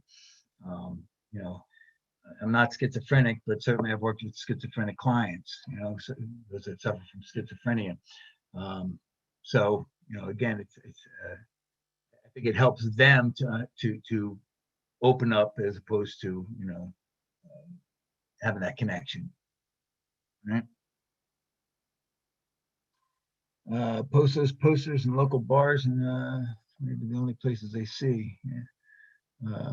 Speaker 2: I'm not schizophrenic, but certainly I've worked with schizophrenic clients, those that suffer from schizophrenia. So, again, I think it helps them to open up as opposed to, having that connection. Right. Posters in local bars and maybe the only places they see. Yeah.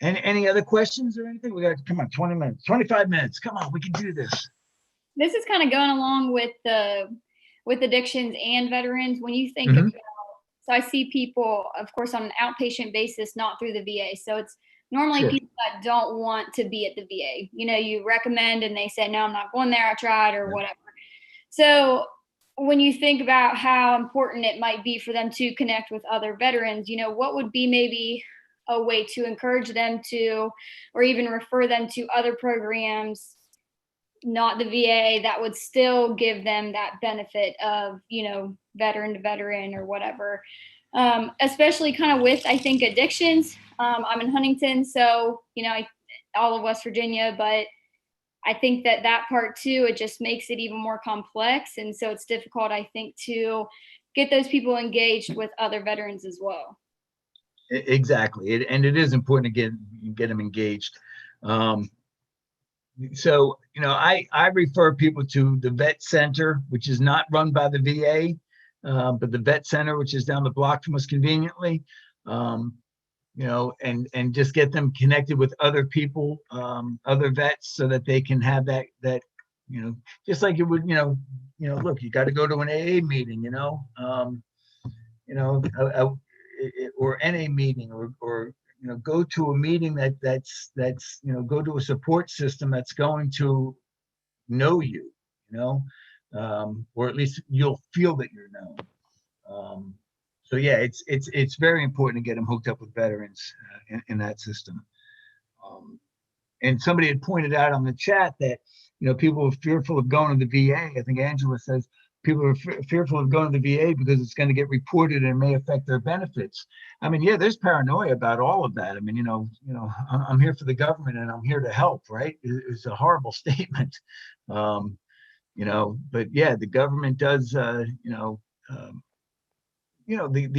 Speaker 2: Any other questions or anything? We got to come on, 20 minutes, 25 minutes. Come on, we can do this.
Speaker 11: This is kind of going along with addictions and veterans. When you think about, so I see people, of course, on an outpatient basis, not through the VA. So it's normally people that don't want to be at the VA. You recommend and they say, no, I'm not going there. I tried or whatever. So when you think about how important it might be for them to connect with other veterans, what would be maybe a way to encourage them to, or even refer them to other programs, not the VA, that would still give them that benefit of, veteran to veteran or whatever. Especially kind of with, I think, addictions. I'm in Huntington, so, all of West Virginia, but I think that part too, it just makes it even more complex. And so it's difficult, I think, to get those people engaged with other veterans as well.
Speaker 2: Exactly. And it is important to get them engaged. So, I refer people to the vet center, which is not run by the VA, but the vet center, which is down the block from us conveniently, and just get them connected with other people, other vets, so that they can have that, just like you would, look, you got to go to an AA meeting, or NA meeting, or go to a meeting that's go to a support system that's going to know you, or at least you'll feel that you're known. So yeah, it's very important to get them hooked up with veterans in that system. And somebody had pointed out on the chat that people are fearful of going to the VA. I think Angela says people are fearful of going to the VA because it's going to get reported and it may affect their benefits. I mean, yeah, there's paranoia about all of that. I mean, I'm here for the government and I'm here to help, right? It's a horrible statement, but yeah, the government does, the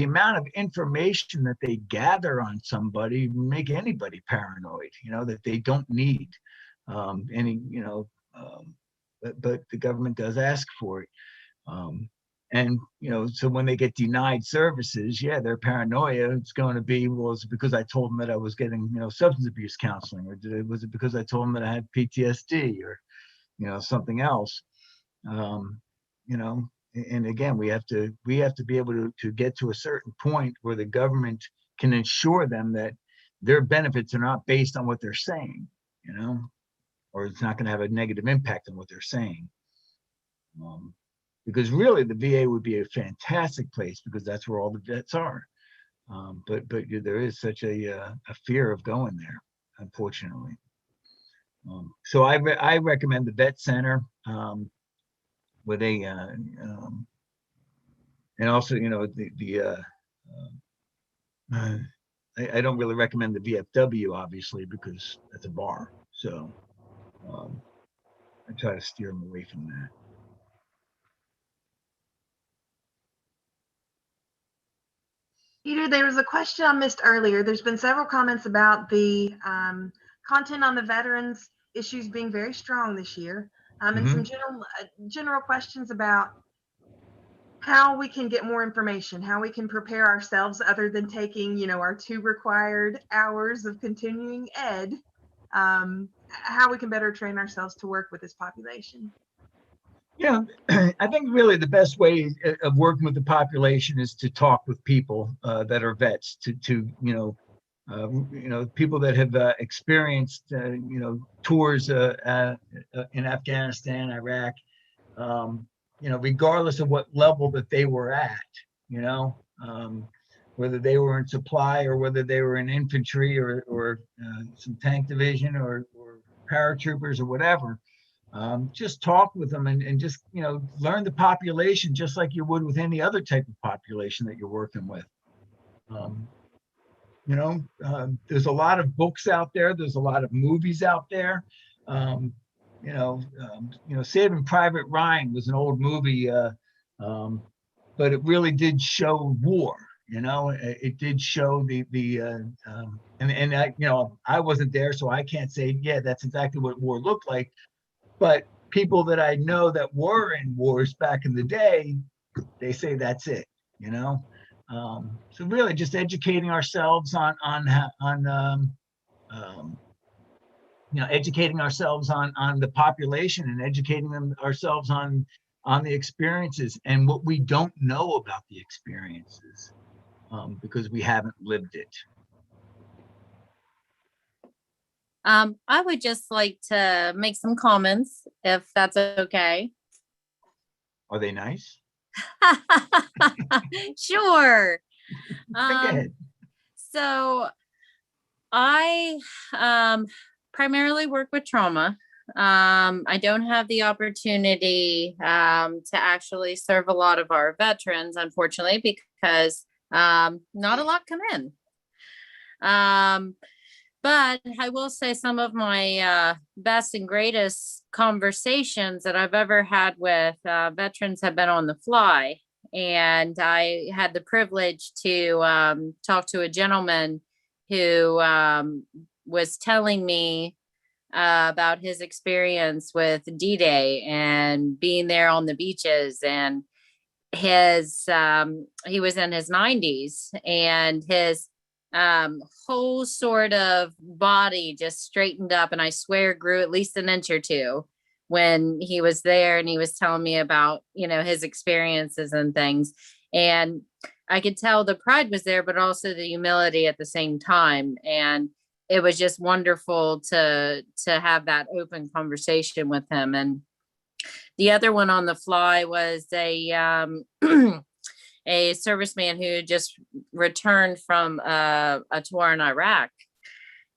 Speaker 2: amount of information that they gather on somebody make anybody paranoid, that they don't need but the government does ask for it. And so when they get denied services, yeah, their paranoia, it's going to be, well, is it because I told them that I was getting, substance abuse counseling, or was it because I told them that I had PTSD or, something else? And again, we have to be able to get to a certain point where the government can ensure them that their benefits are not based on what they're saying, or it's not going to have a negative impact on what they're saying. Because really the VA would be a fantastic place because that's where all the vets are. But there is such a fear of going there, unfortunately. So I recommend the vet center with a and also I don't really recommend the VFW, obviously, because that's a bar. So I try to steer them away from that.
Speaker 1: Peter, there was a question I missed earlier. There's been several comments about the content on the veterans issues being very strong this year, and some general questions about how we can get more information, how we can prepare ourselves other than taking, our 2 required hours of continuing ed, how we can better train ourselves to work with this population.
Speaker 2: Yeah, I think really the best way of working with the population is to talk with people that are vets, to people that have experienced tours in Afghanistan, Iraq, regardless of what level that they were at, whether they were in supply or whether they were in infantry or some tank division or paratroopers or whatever. Just talk with them and just, learn the population just like you would with any other type of population that you're working with. There's a lot of books out there. There's a lot of movies out there. Saving Private Ryan was an old movie, but it really did show war. It did show I wasn't there, so I can't say, yeah, that's exactly what war looked like. But people that I know that were in wars back in the day, they say that's it, So really just educating ourselves educating ourselves on the population and educating ourselves on the experiences and what we don't know about the experiences, because we haven't lived it.
Speaker 12: I would just like to make some comments, if that's okay.
Speaker 2: Are they nice?
Speaker 12: Sure.
Speaker 2: Go ahead.
Speaker 12: So I primarily work with trauma. I don't have the opportunity to actually serve a lot of our veterans, unfortunately, because not a lot come in. But I will say some of my best and greatest conversations that I've ever had with veterans have been on the fly. And I had the privilege to talk to a gentleman who was telling me about his experience with D-Day and being there on the beaches. And he was in his 90s, and his whole sort of body just straightened up, and I swear grew at least an inch or two when he was there, and he was telling me about his experiences and things. And I could tell the pride was there, but also the humility at the same time. And it was just wonderful to have that open conversation with him. And the other one on the fly was a serviceman who just returned from a tour in Iraq.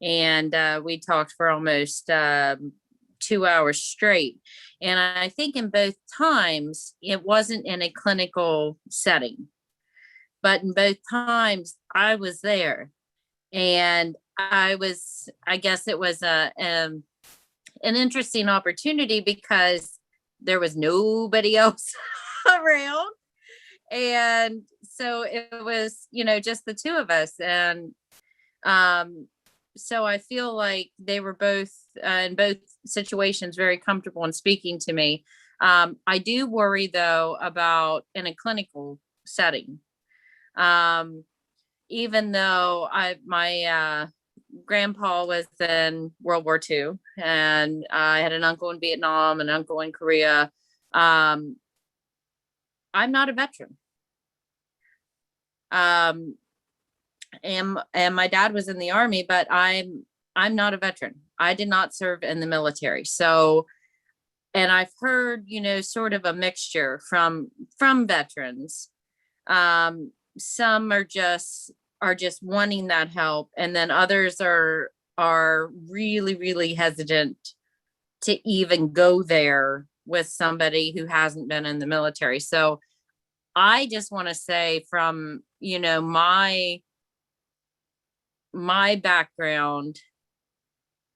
Speaker 12: And we talked for almost 2 hours straight. And I think in both times, it wasn't in a clinical setting, but in both times I was there. And I guess it was an interesting opportunity because there was nobody else around. And so it was, just the two of us. And so I feel like they were both in both situations very comfortable in speaking to me. I do worry though about in a clinical setting. Even though my grandpa was in World War II, and I had an uncle in Vietnam, an uncle in Korea. I'm not a veteran. And my dad was in the Army, but I'm not a veteran. I did not serve in the military. So, and I've heard, sort of a mixture from veterans. Some are just wanting that help, and then others are really, really hesitant to even go there with somebody who hasn't been in the military. So I just want to say from, my background,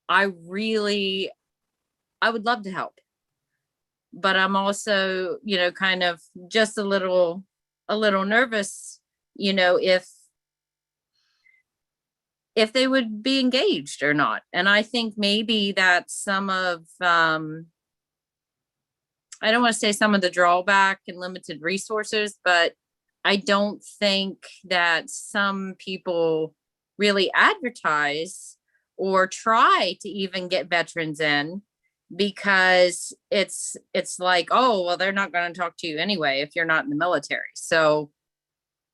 Speaker 12: I would love to help, but I'm also, kind of just a little nervous, if they would be engaged or not. And I think maybe that some of, I don't want to say some of the drawback and limited resources, but I don't think that some people really advertise or try to even get veterans in because it's like, oh, well, they're not going to talk to you anyway if you're not in the military. So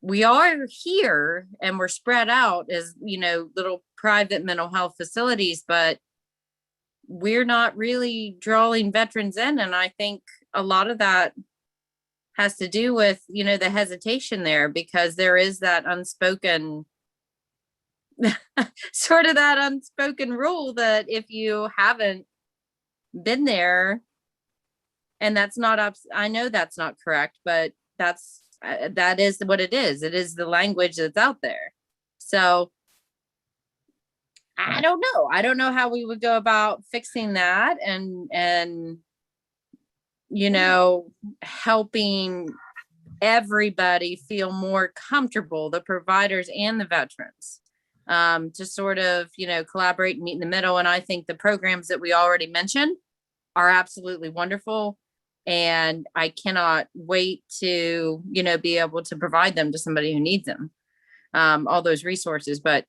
Speaker 12: we are here and we're spread out as, little private mental health facilities, but we're not really drawing veterans in. And I think a lot of that has to do with, the hesitation there, because there is that unspoken sort of that unspoken rule that if you haven't been there, and that's not up, I know that's not correct, but that is what it is. It is the language that's out there. So I don't know how we would go about fixing that and helping everybody feel more comfortable, the providers and the veterans, to sort of, collaborate and meet in the middle. And I think the programs that we already mentioned are absolutely wonderful. And I cannot wait to, be able to provide them to somebody who needs them, all those resources. But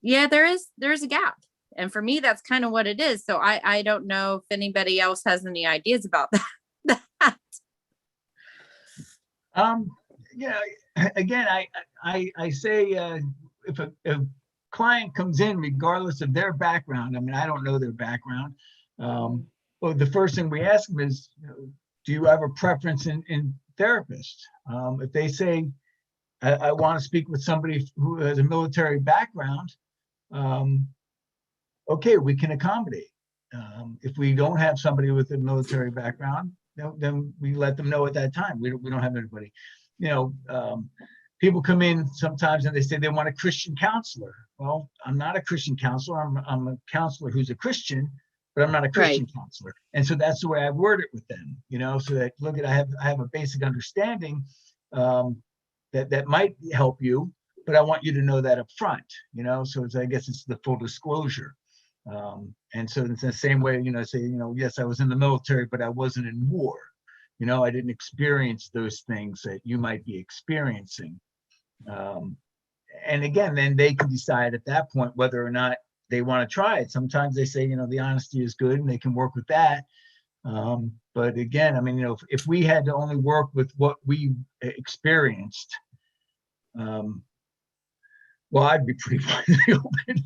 Speaker 12: yeah, there's a gap. And for me, that's kind of what it is. So I don't know if anybody else has any ideas about that.
Speaker 2: Again, I say, if a client comes in, regardless of their background, I mean, I don't know their background. Well, the first thing we ask them is, do you have a preference in therapists? If they say, I want to speak with somebody who has a military background, okay, we can accommodate. If we don't have somebody with a military background, then we let them know at that time. We don't have anybody. People come in sometimes and they say they want a Christian counselor. Well, I'm not a Christian counselor. I'm a counselor who's a Christian, but I'm not a Christian counselor. And so that's the way I word it with them, so that, look, I have a basic understanding that might help you, but I want you to know that up front, so I guess it's the full disclosure. And so it's the same way, say, yes, I was in the military, but I wasn't in war. I didn't experience those things that you might be experiencing. And again, then they can decide at that point whether or not they want to try it. Sometimes they say, the honesty is good and they can work with that. But again, I mean, if we had to only work with what we experienced, well, I'd be pretty open.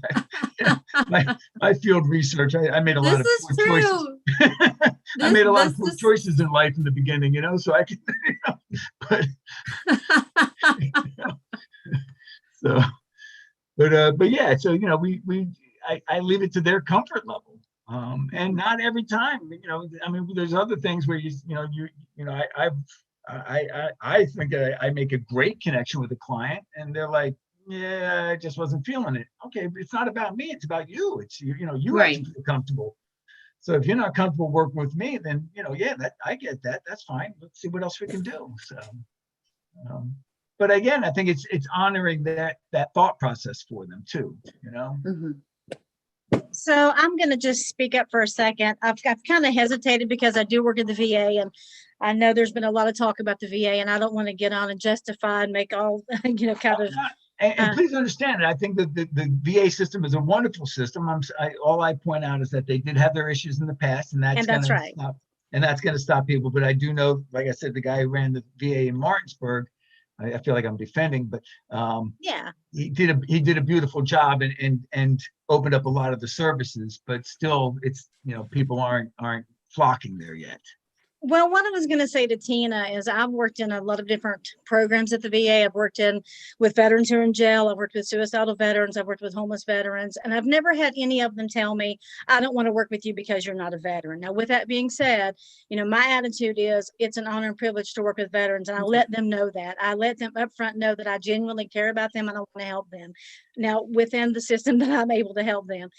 Speaker 2: My field research, I made a lot of poor choices. I made a lot of poor choices in life in the beginning, so I can, but so, but yeah, so I leave it to their comfort level, and not every time, I mean, there's other things where I think I make a great connection with a client, and they're like, yeah, I just wasn't feeling it. Okay, but it's not about me, it's about you. It's you have to feel comfortable. So if you're not comfortable working with me, then I get that. That's fine. Let's see what else we can do. So, but again, I think it's honoring that thought process for them too.
Speaker 13: So I'm going to just speak up for a second. I've kind of hesitated because I do work at the VA, and I know there's been a lot of talk about the VA, and I don't want to get on and justify and make all kind of.
Speaker 2: And please understand it. I think that the VA system is a wonderful system. All I point out is that they did have their issues in the past, and that's going to stop. And that's going to stop people. But I do know, like I said, the guy who ran the VA in Martinsburg, I feel like I'm defending, but he did a beautiful job and opened up a lot of the services. But still, it's people aren't flocking there yet.
Speaker 13: Well, what I was going to say to Tina is I've worked in a lot of different programs at the VA. I've worked with veterans who are in jail. I've worked with suicidal veterans. I've worked with homeless veterans. And I've never had any of them tell me, I don't want to work with you because you're not a veteran. Now, with that being said, my attitude is it's an honor and privilege to work with veterans. And I let them know that. I let them up front know that I genuinely care about them and I want to help them. Now, within the system that I'm able to help them.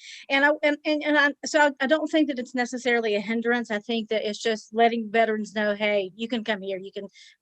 Speaker 13: So I don't think that it's necessarily a hindrance. I think that it's just letting veterans know, hey, you can come here.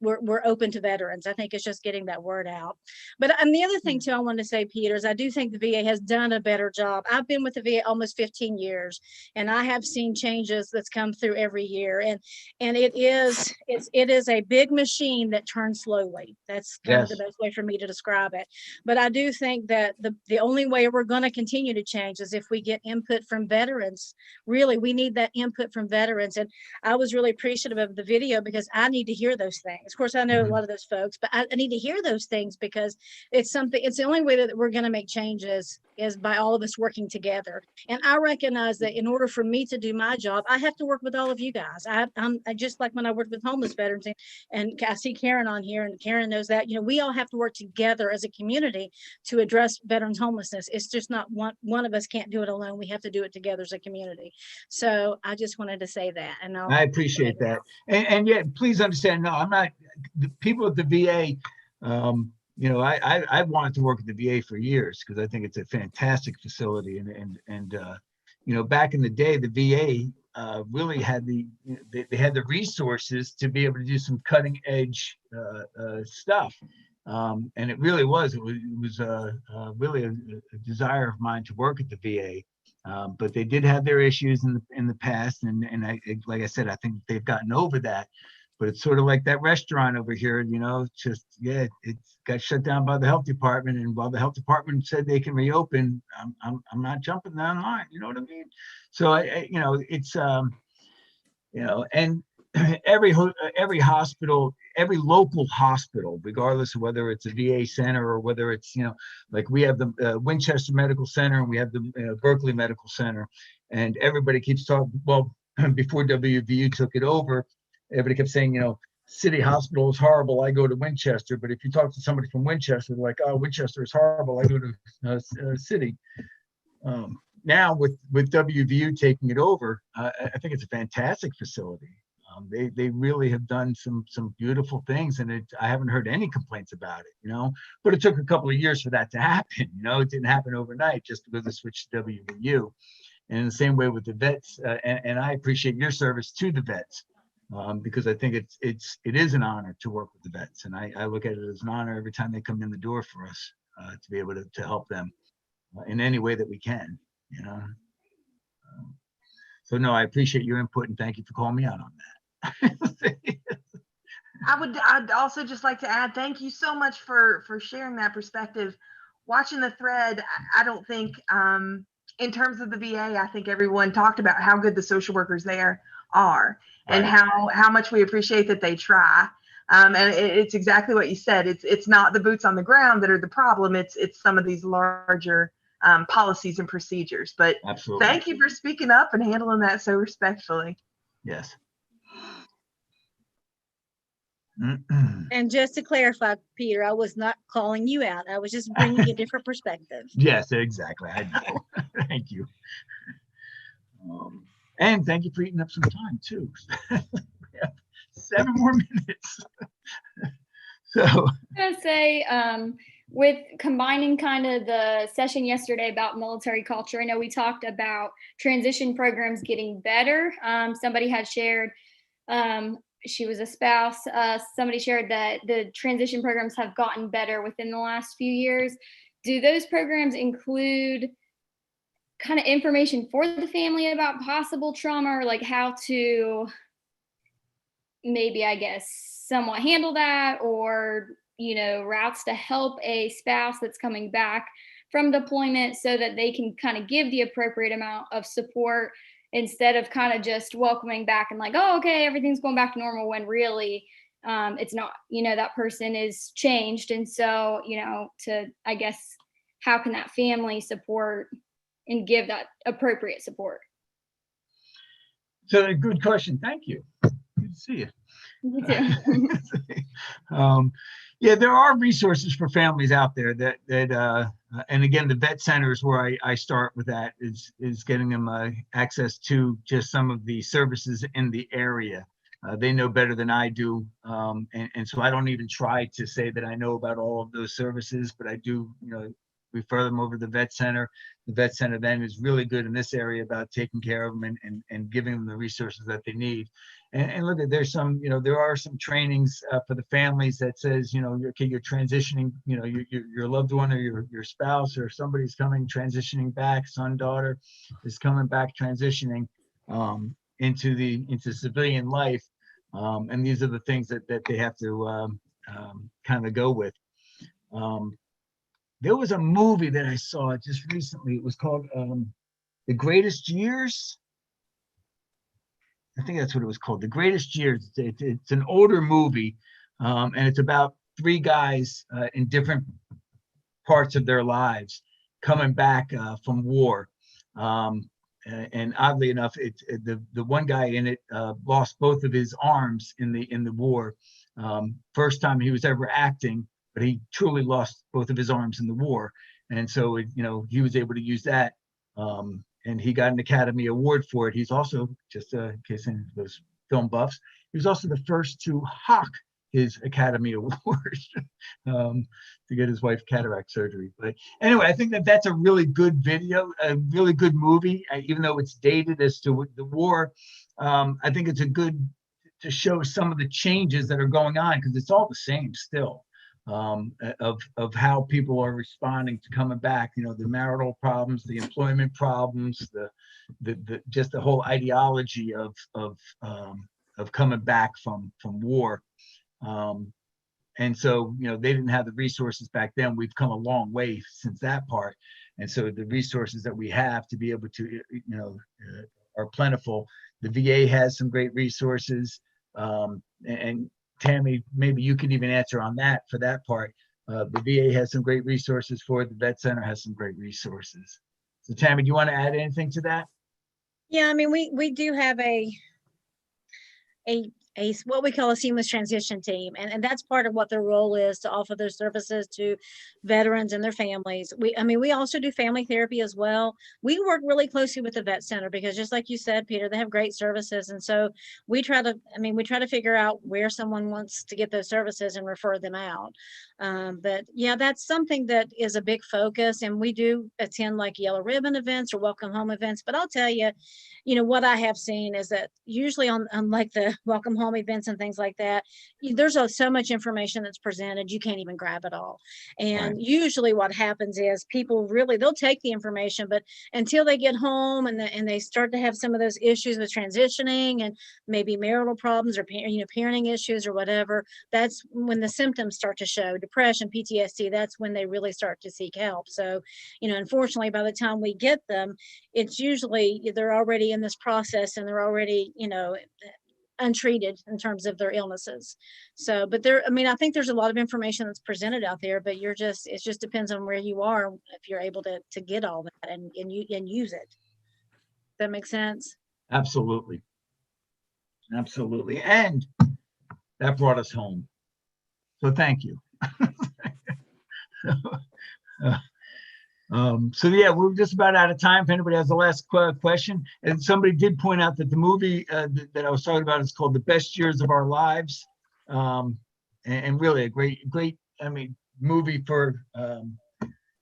Speaker 13: We're open to veterans. I think it's just getting that word out. But the other thing too, I want to say, Peter, is I do think the VA has done a better job. I've been with the VA almost 15 years, and I have seen changes that's come through every year. And it is a big machine that turns slowly. That's kind of the best way for me to describe it. But I do think that the only way we're going to continue to change is if we get input from veterans. Really, we need that input from veterans. And I was really appreciative of the video because I need to hear those things. Of course, I know a lot of those folks, but I need to hear those things because it's the only way that we're going to make changes is by all of us working together. And I recognize that in order for me to do my job, I have to work with all of you guys. I'm just like when I worked with homeless veterans, and I see Karen on here, and Karen knows that, we all have to work together as a community to address veterans homelessness. It's just not one of us can't do it alone. We have to do it together as a community. So I just wanted to say that. And
Speaker 2: I appreciate that. And yet, please understand, no, I'm not, the people at the VA, I wanted to work at the VA for years because I think it's a fantastic facility. And back in the day, the VA really had they had the resources to be able to do some cutting edge stuff. And it really was really a desire of mine to work at the VA. But they did have their issues in the past, and like I said, I think they've gotten over that. But it's sort of like that restaurant over here, it got shut down by the health department, and while the health department said they can reopen, I'm not jumping down line. You know what I mean? So it's and every hospital, every local hospital, regardless of whether it's a VA center or whether it's, like we have the Winchester Medical Center and we have the Berkeley Medical Center, and everybody keeps talking, well, before WVU took it over, everybody kept saying, City Hospital is horrible, I go to Winchester. But if you talk to somebody from Winchester, they're like, oh, Winchester is horrible, I go to City. Now with WVU taking it over, I think it's a fantastic facility. They really have done some beautiful things, and I haven't heard any complaints about it, but it took a couple of years for that to happen. It didn't happen overnight just because they switched to WVU. And in the same way with the vets, and I appreciate your service to the vets, because I think it is an honor to work with the vets, and I look at it as an honor every time they come in the door for us, to be able to help them in any way that we can. So no, I appreciate your input, and thank you for calling me out on that.
Speaker 1: I'd also just like to add, thank you so much for sharing that perspective. Watching the thread, I don't think, in terms of the VA, I think everyone talked about how good the social workers there are, and how much we appreciate that they try. And it's exactly what you said. It's not the boots on the ground that are the problem. It's some of these larger policies and procedures. But
Speaker 2: absolutely,
Speaker 1: thank you for speaking up and handling that so respectfully.
Speaker 2: Yes.
Speaker 13: And just to clarify, Peter, I was not calling you out. I was just bringing a different perspective.
Speaker 2: Yes, exactly. I know. Thank you. And thank you for eating up some time too. We have 7 more minutes. So
Speaker 11: I'm gonna say, with combining kind of the session yesterday about military culture, I know we talked about transition programs getting better. Somebody had shared, she was a spouse, somebody shared that the transition programs have gotten better within the last few years. Do those programs include kind of information for the family about possible trauma, or like how to maybe, I guess, somewhat handle that, or routes to help a spouse that's coming back from deployment so that they can kind of give the appropriate amount of support instead of kind of just welcoming back and like, oh, okay, everything's going back to normal, when really it's not, that person is changed. And so, I guess, how can that family support and give that appropriate support?
Speaker 2: So a good question. Thank you. Good to see you.
Speaker 11: Me too.
Speaker 2: Yeah, there are resources for families out there that and again, the vet centers where I start with that is getting them access to just some of the services in the area. They know better than I do, and so I don't even try to say that I know about all of those services, but I do, refer them over to the vet center. The vet center then is really good in this area about taking care of them and giving them the resources that they need. And look, there's some, there are some trainings for the families that says, okay, you're transitioning, your loved one or your spouse or somebody's coming, transitioning back, son, daughter is coming back, transitioning into civilian life. And these are the things that they have to kind of go with. There was a movie that I saw just recently. It was called The Greatest Years. I think that's what it was called, The Greatest Years. It's an older movie, and it's about three guys in different parts of their lives coming back from war. And oddly enough, the one guy in it lost both of his arms in the war. First time he was ever acting, but he truly lost both of his arms in the war. And so, he was able to use that. And he got an Academy Award for it. He's also, just in case any of those film buffs, he was also the first to hawk his Academy Award to get his wife cataract surgery. But anyway, I think that's a really good video, a really good movie, even though it's dated as to the war. I think it's a good to show some of the changes that are going on, because it's all the same still. Of how people are responding to coming back, the marital problems, the employment problems, the just the whole ideology of coming back from war. And so, they didn't have the resources back then. We've come a long way since that part. And so the resources that we have to be able to, are plentiful. The VA has some great resources, and Tammy, maybe you can even answer on that for that part. The VA has some great resources for it. The vet center has some great resources. So Tammy, do you want to add anything to that?
Speaker 13: Yeah, I mean, we do have a what we call a seamless transition team, and that's part of what their role is, to offer their services to veterans and their families. We also do family therapy as well. We work really closely with the vet center because, just like you said, Peter, they have great services, and so we try to figure out where someone wants to get those services and refer them out. But yeah, that's something that is a big focus, and we do attend like yellow ribbon events or welcome home events. But I'll tell you, what I have seen is that usually on like the welcome home events and things like that, there's so much information that's presented, you can't even grab it all. And usually what happens is people they'll take the information, but until they get home and they start to have some of those issues with transitioning and maybe marital problems or parenting issues or whatever, that's when the symptoms start to show. Depression, PTSD, that's when they really start to seek help. So, unfortunately, by the time we get them, it's usually they're already in this process and they're already, untreated in terms of their illnesses. So, but I think there's a lot of information that's presented out there, but it just depends on where you are, if you're able to get all that and use it. Does that make sense?
Speaker 2: Absolutely. And that brought us home. So thank you. So yeah, we're just about out of time. If anybody has the last question, and somebody did point out that the movie that I was talking about is called The Best Years of Our Lives, and really a great, movie for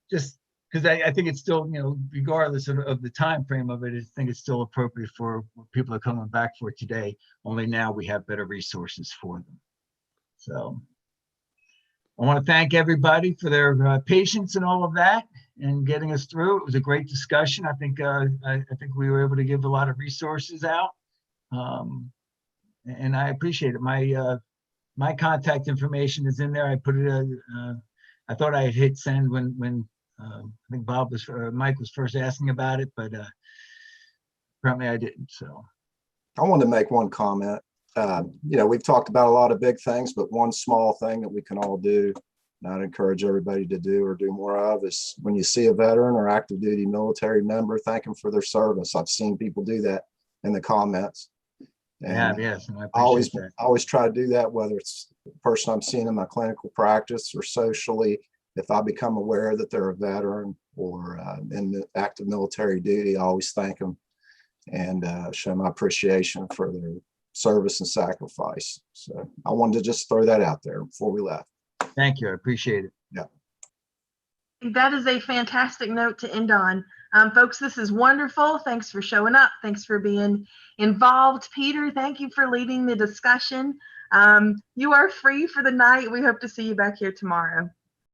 Speaker 2: just because I think it's still, regardless of the time frame of it, I think it's still appropriate for what people are coming back for today. Only now we have better resources for them. So I want to thank everybody for their patience and all of that and getting us through. It was a great discussion. I think we were able to give a lot of resources out, and I appreciate it. My contact information is in there. I put it. I thought I had hit send when I think Mike was first asking about it, but apparently I didn't. So
Speaker 14: I wanted to make one comment. We've talked about a lot of big things, but one small thing that we can all do, and I'd encourage everybody to do or do more of, is when you see a veteran or active duty military member, thank them for their service. I've seen people do that in the comments. And
Speaker 2: yes, and I
Speaker 14: always try to do that, whether it's the person I'm seeing in my clinical practice or socially. If I become aware that they're a veteran or in the active military duty, I always thank them and show my appreciation for their service and sacrifice. So I wanted to just throw that out there before we left.
Speaker 2: Thank you. I appreciate it.
Speaker 14: Yeah.
Speaker 1: That is a fantastic note to end on. Folks, this is wonderful. Thanks for showing up. Thanks for being involved. Peter, thank you for leading the discussion. You are free for the night. We hope to see you back here tomorrow.